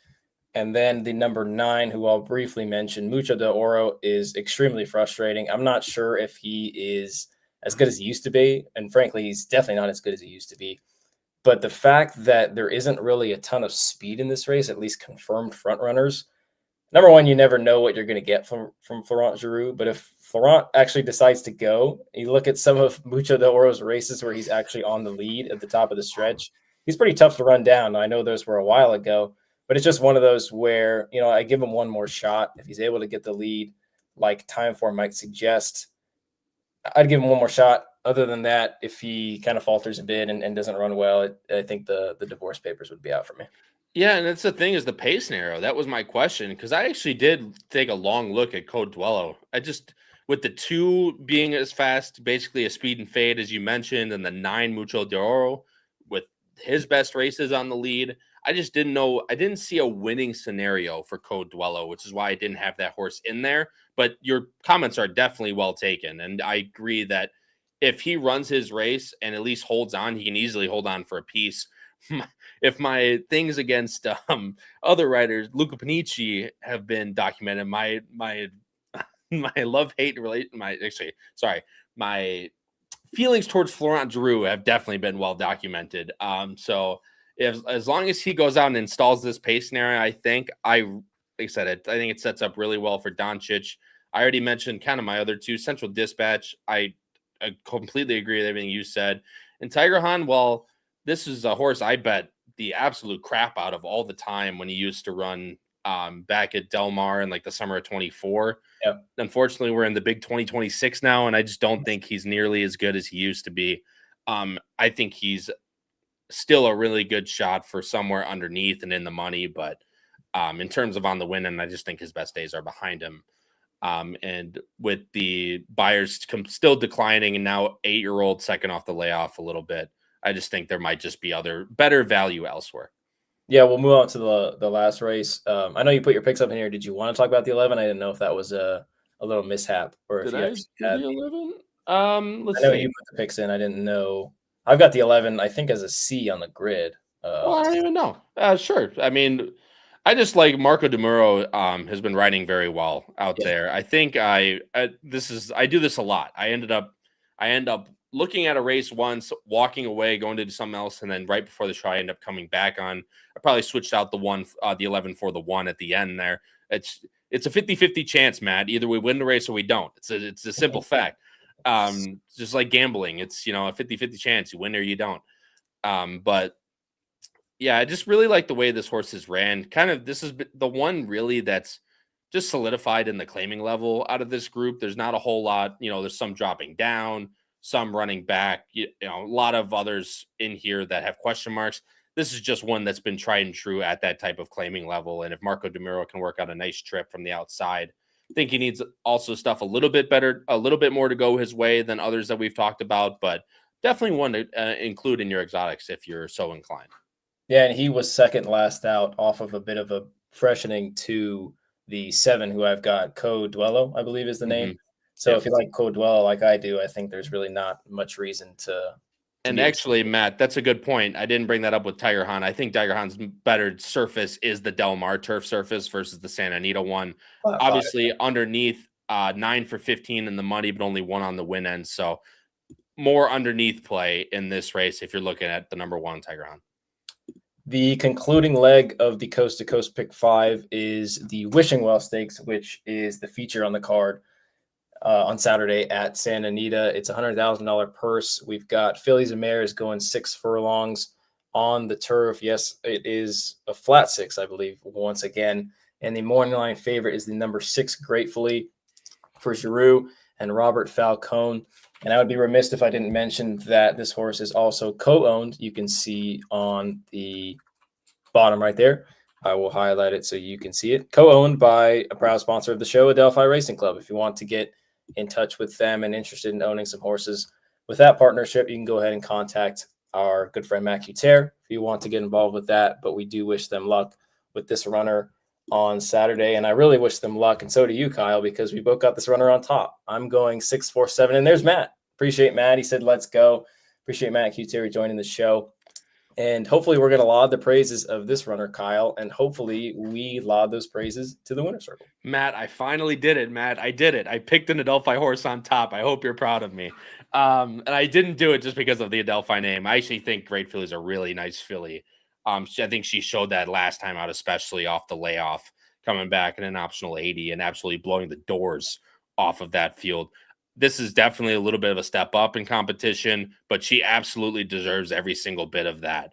And then the number 9, who I'll briefly mention, Mucho de Oro, is extremely frustrating. I'm not sure if he is as good as he used to be. And frankly, he's definitely not as good as he used to be. But the fact that there isn't really a ton of speed in this race, at least confirmed front runners, number one, you never know what you're going to get from Florent Geroux. But if Florent actually decides to go, you look at some of Mucho de Oro's races where he's actually on the lead at the top of the stretch, he's pretty tough to run down. I know those were a while ago, but it's just one of those where, I give him one more shot. If he's able to get the lead, like time form might suggest, I'd give him one more shot. Other than that, if he kind of falters a bit and doesn't run well, I think the divorce papers would be out for me. Yeah, and that's the thing is the pace scenario. That was my question because I actually did take a long look at Code Dwello. With the 2 being as fast, basically a speed and fade, as you mentioned, and the 9 Mucho de Oro with his best races on the lead, I just didn't know. I didn't see a winning scenario for Code Dwello, which is why I didn't have that horse in there. But your comments are definitely well taken. And I agree that if he runs his race and at least holds on, he can easily hold on for a piece. If my things against other riders, Luca Panici, have been documented, my love-hate my feelings towards Florent Geroux have definitely been well documented. So as long as he goes out and installs this pace scenario, I think I think it sets up really well for Doncic. I already mentioned kind of my other 2, Central Dispatch. I completely agree with everything you said. And Tiger Han, well, this is a horse I bet the absolute crap out of all the time when he used to run back at Del Mar in like the summer of 24. Yep. Unfortunately, we're in the big 2026 now, and I just don't think he's nearly as good as he used to be. I think he's still a really good shot for somewhere underneath and in the money, but in terms of on the win, and I just think his best days are behind him. And with the buyers still declining and now 8-year-old second off the layoff a little bit, I just think there might just be other better value elsewhere. Yeah, we'll move on to the last race. I know you put your picks up in here. Did you want to talk about the 11? I didn't know if that was a little mishap or if Did I do the 11? Let's I know see. you put the picks in. I didn't know. I've got the 11, I think, as a C on the grid. Well, I don't even know. Sure. I mean, I just like Marco DeMuro has been riding very well out there. I think I do this a lot. I end up looking at a race once, walking away, going to do something else, and then right before the show, I end up coming back on. I probably switched out the 11 for the 1 at the end there. It's a 50-50 chance, Matt. Either we win the race or we don't. It's a simple fact. Just like gambling. It's, a 50-50 chance. You win or you don't. But yeah, I just really like the way this horse has ran. Kind of, this is the one really that's just solidified in the claiming level out of this group. There's not a whole lot, there's some dropping down, some running back, a lot of others in here that have question marks. This is just one that's been tried and true at that type of claiming level. And if Marco DeMuro can work out a nice trip from the outside, I think he needs also stuff a little bit better, a little bit more to go his way than others that we've talked about, but definitely one to include in your exotics if you're so inclined. Yeah, and he was second last out off of a bit of a freshening to the 7 who I've got, Code Dwello, I believe is the name. So if you like Code Dwello like I do, I think there's really not much reason to and actually, Matt, that's a good point. I didn't bring that up with Tiger Han. I think Tiger Han's better surface is the Del Mar turf surface versus the Santa Anita one. Obviously, underneath 9 for 15 in the money, but only 1 on the win end. So more underneath play in this race if you're looking at the number 1 Tiger Han. The concluding leg of the Coast to Coast Pick 5 is the Wishing Well Stakes, which is the feature on the card on Saturday at Santa Anita. It's a $100,000 purse. We've got fillies and mares going 6 furlongs on the turf. Yes, it is a flat 6, I believe, once again. And the morning line favorite is the number 6, Gratefully, for Geroux and Robert Falcone. And I would be remiss if I didn't mention that this horse is also co-owned. You can see on the bottom right there. I will highlight it so you can see it. Co-owned by a proud sponsor of the show, Adelphi Racing Club. If you want to get in touch with them and interested in owning some horses with that partnership, you can go ahead and contact our good friend Matt Cutaire if you want to get involved with that. But we do wish them luck with this runner on Saturday, and I really wish them luck, and so do you, Kyle, because we both got this runner on top. I'm going 6-4-7, and there's Matt. Appreciate Matt. He said, let's go. Appreciate Matt Cutaire joining the show. And hopefully we're going to laud the praises of this runner, Kyle, and hopefully we laud those praises to the winner's circle. Matt, I finally did it, Matt. I did it. I picked an Adelphi horse on top. I hope you're proud of me. And I didn't do it just because of the Adelphi name. I actually think Great Filly is a really nice filly. I think she showed that last time out, especially off the layoff, coming back in an optional 80 and absolutely blowing the doors off of that field. This is definitely a little bit of a step up in competition, but she absolutely deserves every single bit of that.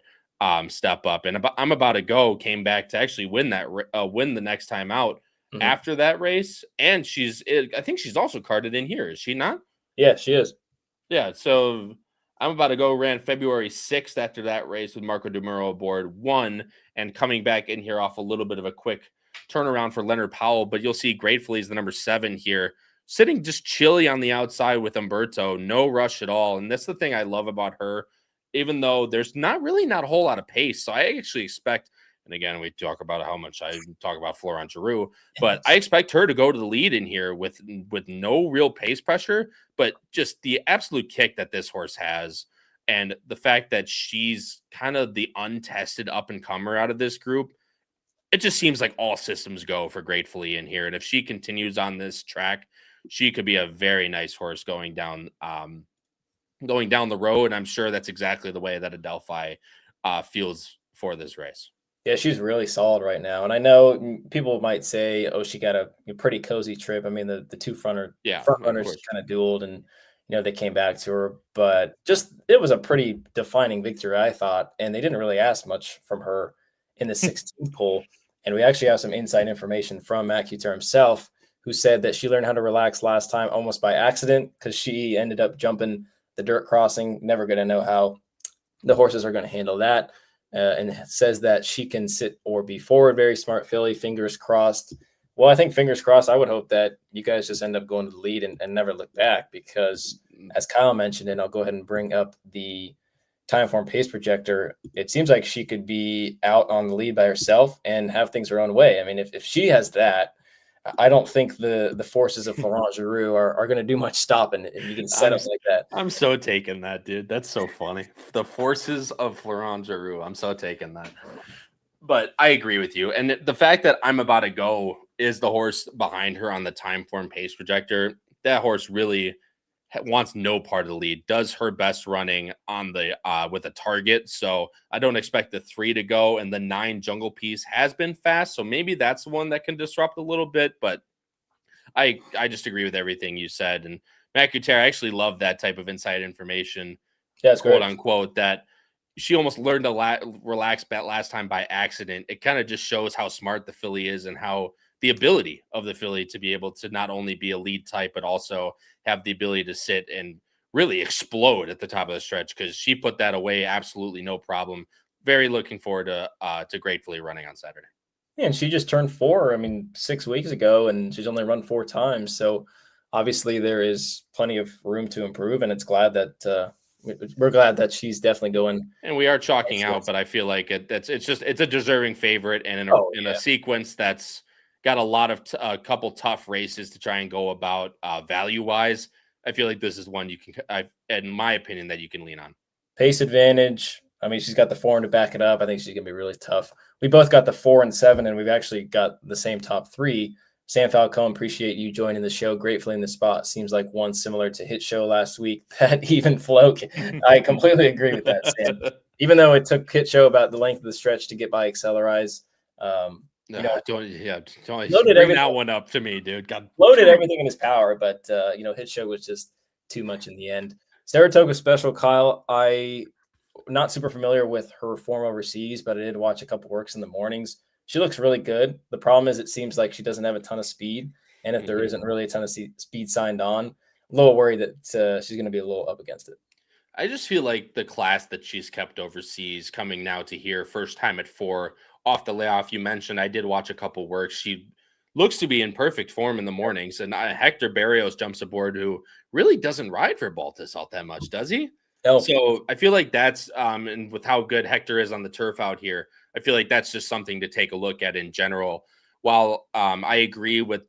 step up. And I'm About to Go came back to actually win the next time out after that race. And I think she's also carded in here. Is she not? Yeah, she is. Yeah. So I'm About to Go ran February 6th after that race with Marco DeMuro aboard, won, and coming back in here off a little bit of a quick turnaround for Leonard Powell. But you'll see Gratefully is the number 7 here, sitting just chilly on the outside with Umberto, no rush at all. And that's the thing I love about her, even though there's not a whole lot of pace. So I actually expect, and again, we talk about how much I talk about Florent Geroux, but I expect her to go to the lead in here with no real pace pressure, but just the absolute kick that this horse has. And the fact that she's kind of the untested up and comer out of this group, it just seems like all systems go for Gratefully in here. And if she continues on this track, she could be a very nice horse going down the road. I'm sure that's exactly the way that Adelphi feels for this race. Yeah, she's really solid right now. And I know people might say, oh, she got a pretty cozy trip. I mean, the two front runners kind of dueled and, they came back to her. But it was a pretty defining victory, I thought. And they didn't really ask much from her in the 16th pole. And we actually have some inside information from Matt Kuchar himself, who said that she learned how to relax last time almost by accident because she ended up jumping the dirt crossing. Never going to know how the horses are going to handle that. And says that she can sit or be forward. Very smart filly. Fingers crossed. Well, I think fingers crossed. I would hope that you guys just end up going to the lead and never look back because, as Kyle mentioned, and I'll go ahead and bring up the Timeform pace projector, it seems like she could be out on the lead by herself and have things her own way. I mean, if she has that, I don't think the forces of Florent Geroux are going to do much stopping, and you can set up like that. I'm so taking that, dude. That's so funny. The forces of Florent Geroux. I'm so taking that. But I agree with you. And the fact that I'm About to Go is the horse behind her on the Timeform pace projector, that horse really wants no part of the lead, does her best running on the with a target. So I don't expect the 3 to go, and the 9 Jungle Piece has been fast. So maybe that's the one that can disrupt a little bit, but I just agree with everything you said. And Matt Kuchar, I actually love that type of inside information, quote unquote, that she almost learned to relax bet last time by accident. It kind of just shows how smart the filly is and how the ability of the filly to be able to not only be a lead type, but also have the ability to sit and really explode at the top of the stretch, because she put that away absolutely no problem. Very looking forward to Gratefully running on Saturday. Yeah, and she just turned 4, 6 weeks ago, and she's only run 4 times. So obviously there is plenty of room to improve, and we're glad that she's definitely going. And we are chalking out, but I feel like it's a deserving favorite, and in a sequence that's got a couple tough races to try and go about value wise. I feel like this is one in my opinion, that you can lean on. Pace advantage. I mean, she's got the 4 to back it up. I think she's going to be really tough. We both got the 4 and 7, and we've actually got the same top 3. Sam Falcone, appreciate you joining the show. Gratefully in the spot. Seems like one similar to Hit Show last week. That even float. I completely agree with that, Sam. Even though it took Hit Show about the length of the stretch to get by Accelerize. Don't bring that one up to me, dude. Loaded everything in his power, but Hit Show was just too much in the end. Saratoga Special, Kyle. I not super familiar with her form overseas, but I did watch a couple works in the mornings. She looks really good. The problem is it seems like she doesn't have a ton of speed, and if there isn't really a ton of speed signed on, I'm a little worried that she's going to be a little up against it. I just feel like the class that she's kept overseas coming now to here, first time at 4 off the layoff. You mentioned I did watch a couple works. She looks to be in perfect form in the mornings. And Hector Barrios jumps aboard, who really doesn't ride for Baltus all that much, does he? No. So I feel like that's and with how good Hector is on the turf out here, I feel like that's just something to take a look at in general. While I agree with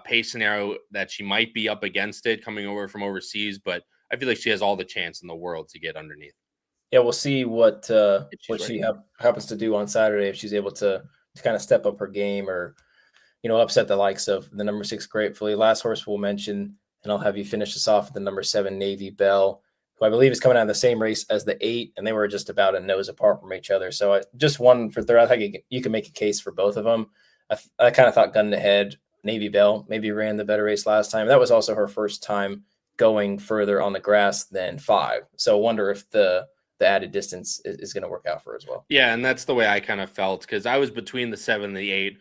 pace scenario that she might be up against it coming over from overseas, but I feel like she has all the chance in the world to get underneath. Yeah, we'll see what she happens to do on Saturday, if she's able to kind of step up her game or, upset the likes of the number 6 Gratefully. Last horse we'll mention, and I'll have you finish this off with the number 7 Navy Bell, who I believe is coming out of the same race as the 8, and they were just about a nose apart from each other. So just one for third. I think you can make a case for both of them. I kind of thought gun to head, Navy Bell maybe ran the better race last time. That was also her first time going further on the grass than 5. So I wonder if the the added distance is going to work out for her as well. Yeah, and that's the way I kind of felt because I was between the 7 and the 8.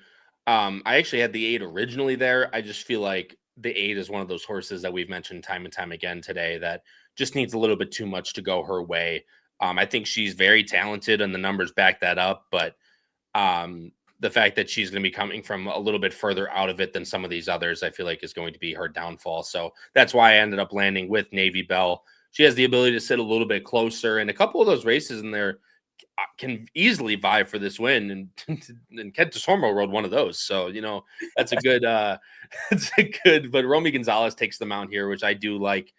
I actually had the 8 originally there. I just feel like the 8 is one of those horses that we've mentioned time and time again today that just needs a little bit too much to go her way. I think she's very talented and the numbers back that up, but the fact that she's going to be coming from a little bit further out of it than some of these others, I feel like is going to be her downfall. So that's why I ended up landing with Navy Bell. She has the ability to sit a little bit closer, and a couple of those races in there can easily vie for this win. And Kent Desormeaux rode one of those. So, that's a good, but Romy Gonzalez takes the mount here, which I do like.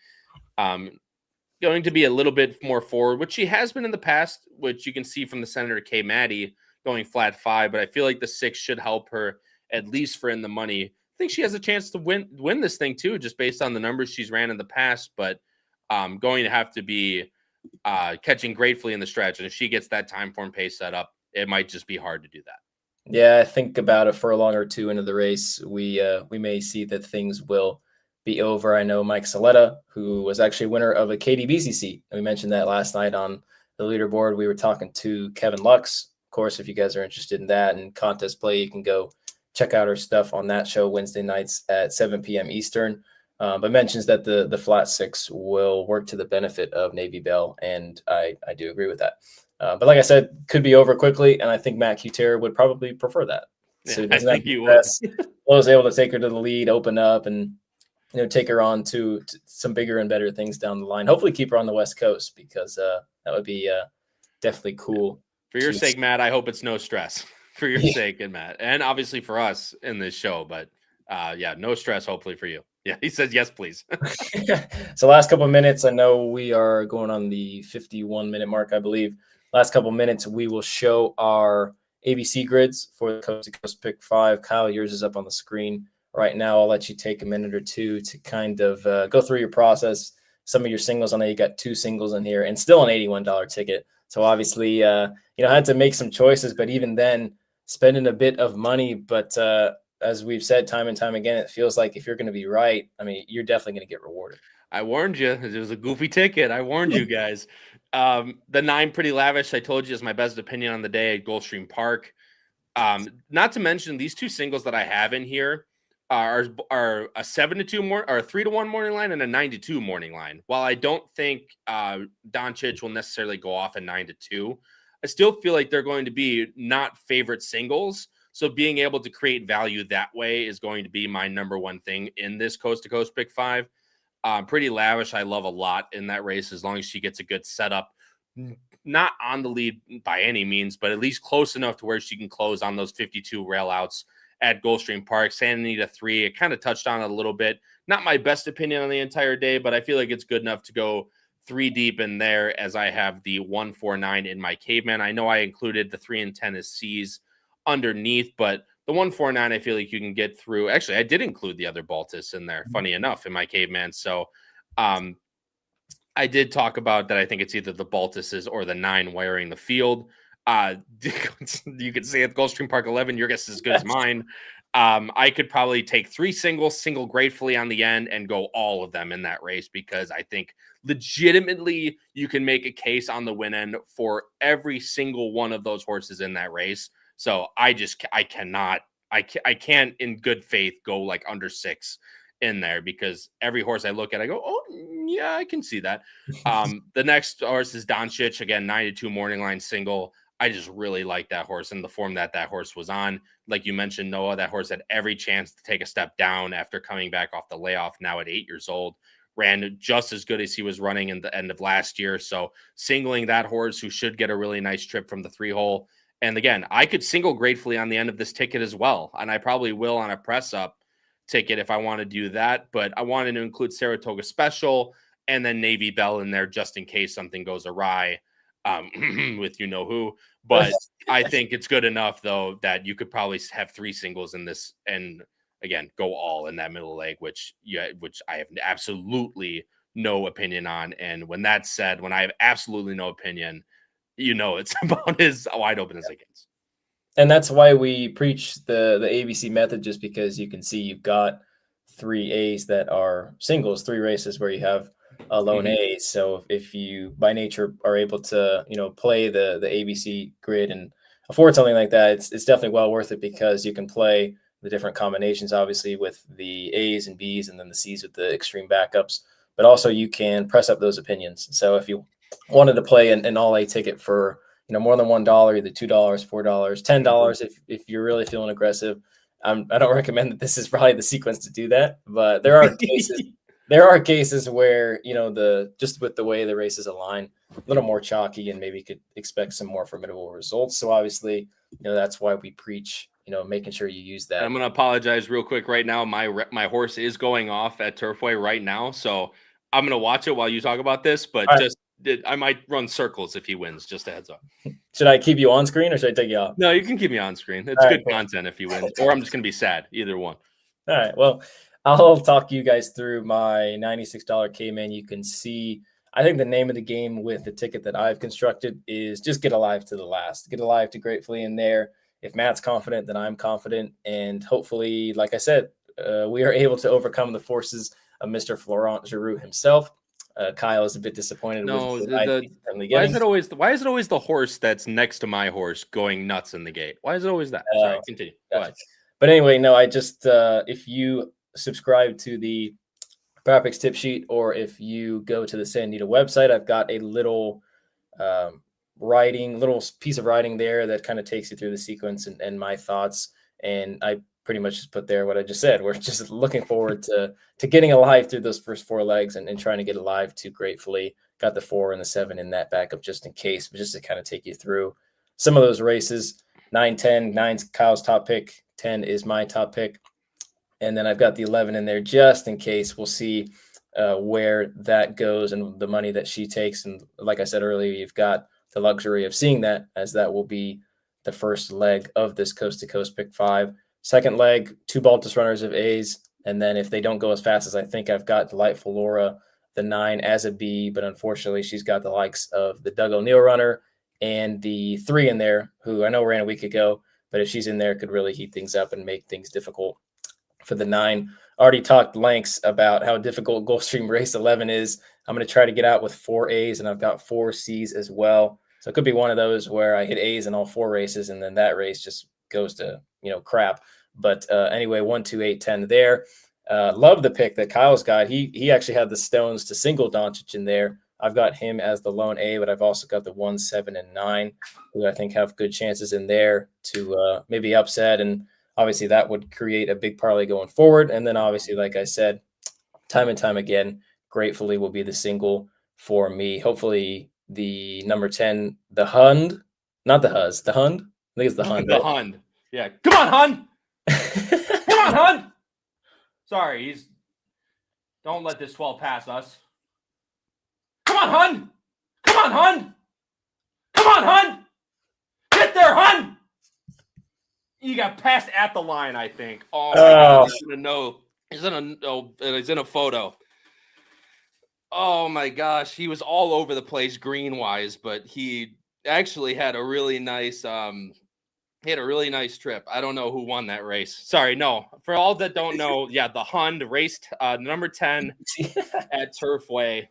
Going to be a little bit more forward, which she has been in the past, which you can see from the Senator K. Maddie going flat 5, but I feel like the 6 should help her at least for in the money. I think she has a chance to win this thing too, just based on the numbers she's ran in the past, but going to have to be catching gratefully in the stretch. And if she gets that time form pace set up, it might just be hard to do that. Yeah, I think about a furlong or two into the race, we may see that things will be over. I know Mike Saletta, who was actually winner of a KDBCC, and we mentioned that last night on the leaderboard. We were talking to Kevin Lux. Of course, if you guys are interested in that and contest play, you can go check out our stuff on that show Wednesday nights at 7 p.m. Eastern. But mentions that the flat 6 will work to the benefit of Navy Bell, and I do agree with that. But like I said, could be over quickly, and I think Matt Cutera would probably prefer that. So I think he would. Was able to take her to the lead, open up, and take her on to some bigger and better things down the line. Hopefully keep her on the West Coast, because that would be definitely cool. For your sake, Matt, I hope it's no stress. For your sake, and Matt, and obviously for us in this show. But no stress, hopefully for you. Yeah, he says yes, please. So last couple of minutes, I know we are going on the 51-minute mark, I believe. Last couple of minutes, we will show our ABC grids for the Coast to Coast Pick 5. Kyle, yours is up on the screen right now. I'll let you take a minute or two to kind of go through your process. Some of your singles, I know you got 2 singles in here and still an $81 ticket. So obviously, had to make some choices, but even then, spending a bit of money. But as we've said time and time again, it feels like if you're going to be right, I mean, you're definitely going to get rewarded. I warned you. It was a goofy ticket. I warned you guys. The 9 Pretty Lavish, I told you, is my best opinion on the day at Gulfstream Park. Not to mention these 2 singles that I have in here are a 7-2 or a 3-1 morning line and a 9-2 morning line. While I don't think Doncic will necessarily go off at 9-2, I still feel like they're going to be not favorite singles. So being able to create value that way is going to be my number one thing in this Coast to Coast Pick 5. Pretty Lavish, I love a lot in that race as long as she gets a good setup. Not on the lead by any means, but at least close enough to where she can close on those 52 rail outs at Gulfstream Park. Santa Anita 3, it kind of touched on it a little bit. Not my best opinion on the entire day, but I feel like it's good enough to go 3 deep in there as I have the 149 in my Caveman. I know I included the 3 and 10 as C's underneath, but the 149 I feel like you can get through. Actually, I did include the other Baltus in there, funny enough, in my Caveman. So I did talk about that. I think it's either the Baltuses or the 9 wiring the field. You could say at Gulfstream Park 11, your guess is as good as mine. I could probably take 3 singles, single gratefully on the end, and go all of them in that race, because I think legitimately you can make a case on the win end for every single one of those horses in that race. So I can't in good faith go like under 6 in there, because every horse I look at, I go, oh yeah, I can see that. The next horse is Doncic, again, 9-2 morning line single. I just really like that horse and the form that horse was on. Like you mentioned, Noah, that horse had every chance to take a step down after coming back off the layoff now at 8 years old. Ran just as good as he was running in the end of last year. So singling that horse, who should get a really nice trip from the 3-hole. And again, I could single gratefully on the end of this ticket as well. And I probably will on a press up ticket if I want to do that. But I wanted to include Saratoga Special and then Navy Bell in there just in case something goes awry with who. But I think it's good enough, though, that you could probably have 3 singles in this and, again, go all in that middle leg, which I have absolutely no opinion on. And when that's said, when I have absolutely no opinion, it's about as wide open as it gets. And that's why we preach the ABC method, just because you can see you've got 3 A's that are singles, 3 races where you have lone A's. So if you by nature are able to, play the ABC grid and afford something like that, it's definitely well worth it because you can play the different combinations, obviously with the A's and B's and then the C's with the extreme backups, but also you can press up those opinions. So if you wanted to play an all A ticket for, more than $1, either $2, $4, $10, if you're really feeling aggressive, I don't recommend that this is probably the sequence to do that, but there are cases. There are cases where, just with the way the races align, a little more chalky and maybe could expect some more formidable results. So obviously, that's why we preach, making sure you use that. I'm going to apologize real quick right now. My horse is going off at Turfway right now. So I'm going to watch it while you talk about this, but I might run circles if he wins, just a heads up. Should I keep you on screen or should I take you off? No, you can keep me on screen. It's good content if he wins, or I'm just going to be sad. Either one. All right. Well, I'll talk you guys through my $96 Cayman. You can see, I think the name of the game with the ticket that I've constructed is just get alive to the last. Get alive to Gratefully in there. If Matt's confident, then I'm confident. And hopefully, like I said, we are able to overcome the forces of Mr. Florent Giroux himself. Kyle is a bit disappointed. No, why is it always the horse that's next to my horse going nuts in the gate? Why is it always that? Sorry, continue. Go ahead. But anyway, no, I just if you subscribe to the PowerPicks tip sheet, or if you go to the Santa Anita website, I've got a little little piece of writing there that kind of takes you through the sequence and my thoughts. And I pretty much just put there what I just said. We're just looking forward to getting alive through those first 4 legs and trying to get alive to Gratefully. Got the 4 and the 7 in that backup just in case, but just to kind of take you through some of those races. 9, 10, 9's Kyle's top pick, 10 is my top pick. And then I've got the 11 in there just in case. We'll see where that goes and the money that she takes. And like I said earlier, you've got the luxury of seeing that, as that will be the first leg of this Coast to Coast pick 5. Second leg, 2 Baltus runners of A's. And then if they don't go as fast as I think, I've got Delightful Laura, the 9 as a B, but unfortunately she's got the likes of the Doug O'Neill runner and the 3 in there, who I know ran a week ago, but if she's in there, could really heat things up and make things difficult for the 9. Already talked lengths about how difficult Gulfstream race 11 is. I'm going to try to get out with 4 A's, and I've got 4 C's as well. So it could be one of those where I hit A's in all 4 races, and then that race just goes to, crap. But anyway, 1, 2, 8, 10 there. Love the pick that Kyle's got. He actually had the stones to single Doncic in there. I've got him as the lone A, but I've also got the 1, 7, and 9, who I think have good chances in there to maybe upset. And obviously that would create a big parlay going forward. And then obviously, like I said, time and time again, Gratefully will be the single for me. Hopefully the number 10, the Hund, not the Huz, the Hund. I think it's the Hund. The Hund. Yeah. Come on, Hund. Come on, Hund. Sorry, don't let this 12 pass us. Come on, Hund. Come on, Hund. Come on, Hund. Get there, Hund. You got passed at the line, I think. Oh, my God. He's going to know. He's in a photo. Oh, my gosh. He was all over the place green-wise, but he actually had a really nice trip. I don't know who won that race. Sorry, no. For all that don't know, the Hund raced number 10 at Turfway.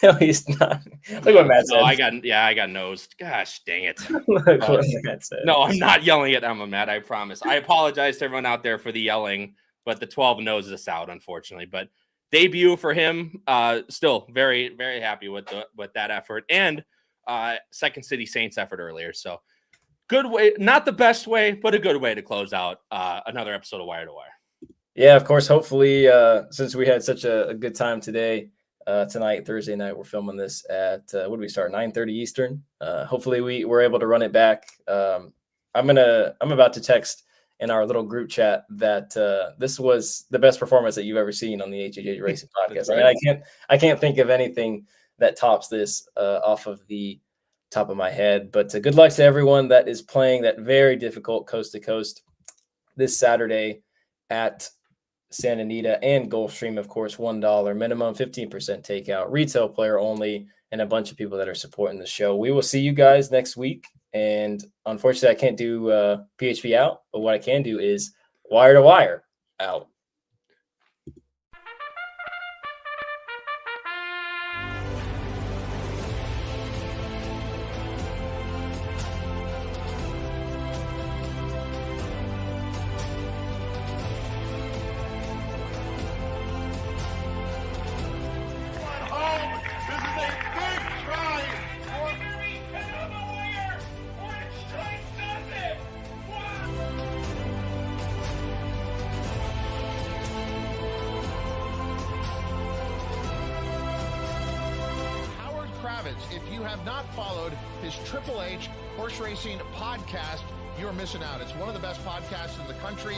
No, he's not. Look what Matt said. I got nosed. Gosh, dang it. Look what Matt said. No, I'm not yelling at Emma, Matt. I promise. I apologize to everyone out there for the yelling, but the 12 knows us out, unfortunately. But debut for him, still very, very happy with that effort, and Second City Saints effort earlier. So good way, not the best way, but a good way to close out another episode of Wire to Wire. Yeah, of course. Hopefully, since we had such a good time today. Tonight, Thursday night, we're filming this at what do we start? 9:30 Eastern. Hopefully, we were able to run it back. I'm about to text in our little group chat that this was the best performance that you've ever seen on the HHH Racing Podcast. Right. I mean, I can't think of anything that tops this off of the top of my head. But good luck to everyone that is playing that very difficult coast to coast this Saturday at Santa Anita and Gulfstream, of course, $1 minimum, 15% takeout, retail player only, and a bunch of people that are supporting the show. We will see you guys next week. And unfortunately, I can't do PHP out, but what I can do is Wire to Wire out. Outings. If you have not followed his Triple H Horse Racing podcast, you're missing out. It's one of the best podcasts in the country.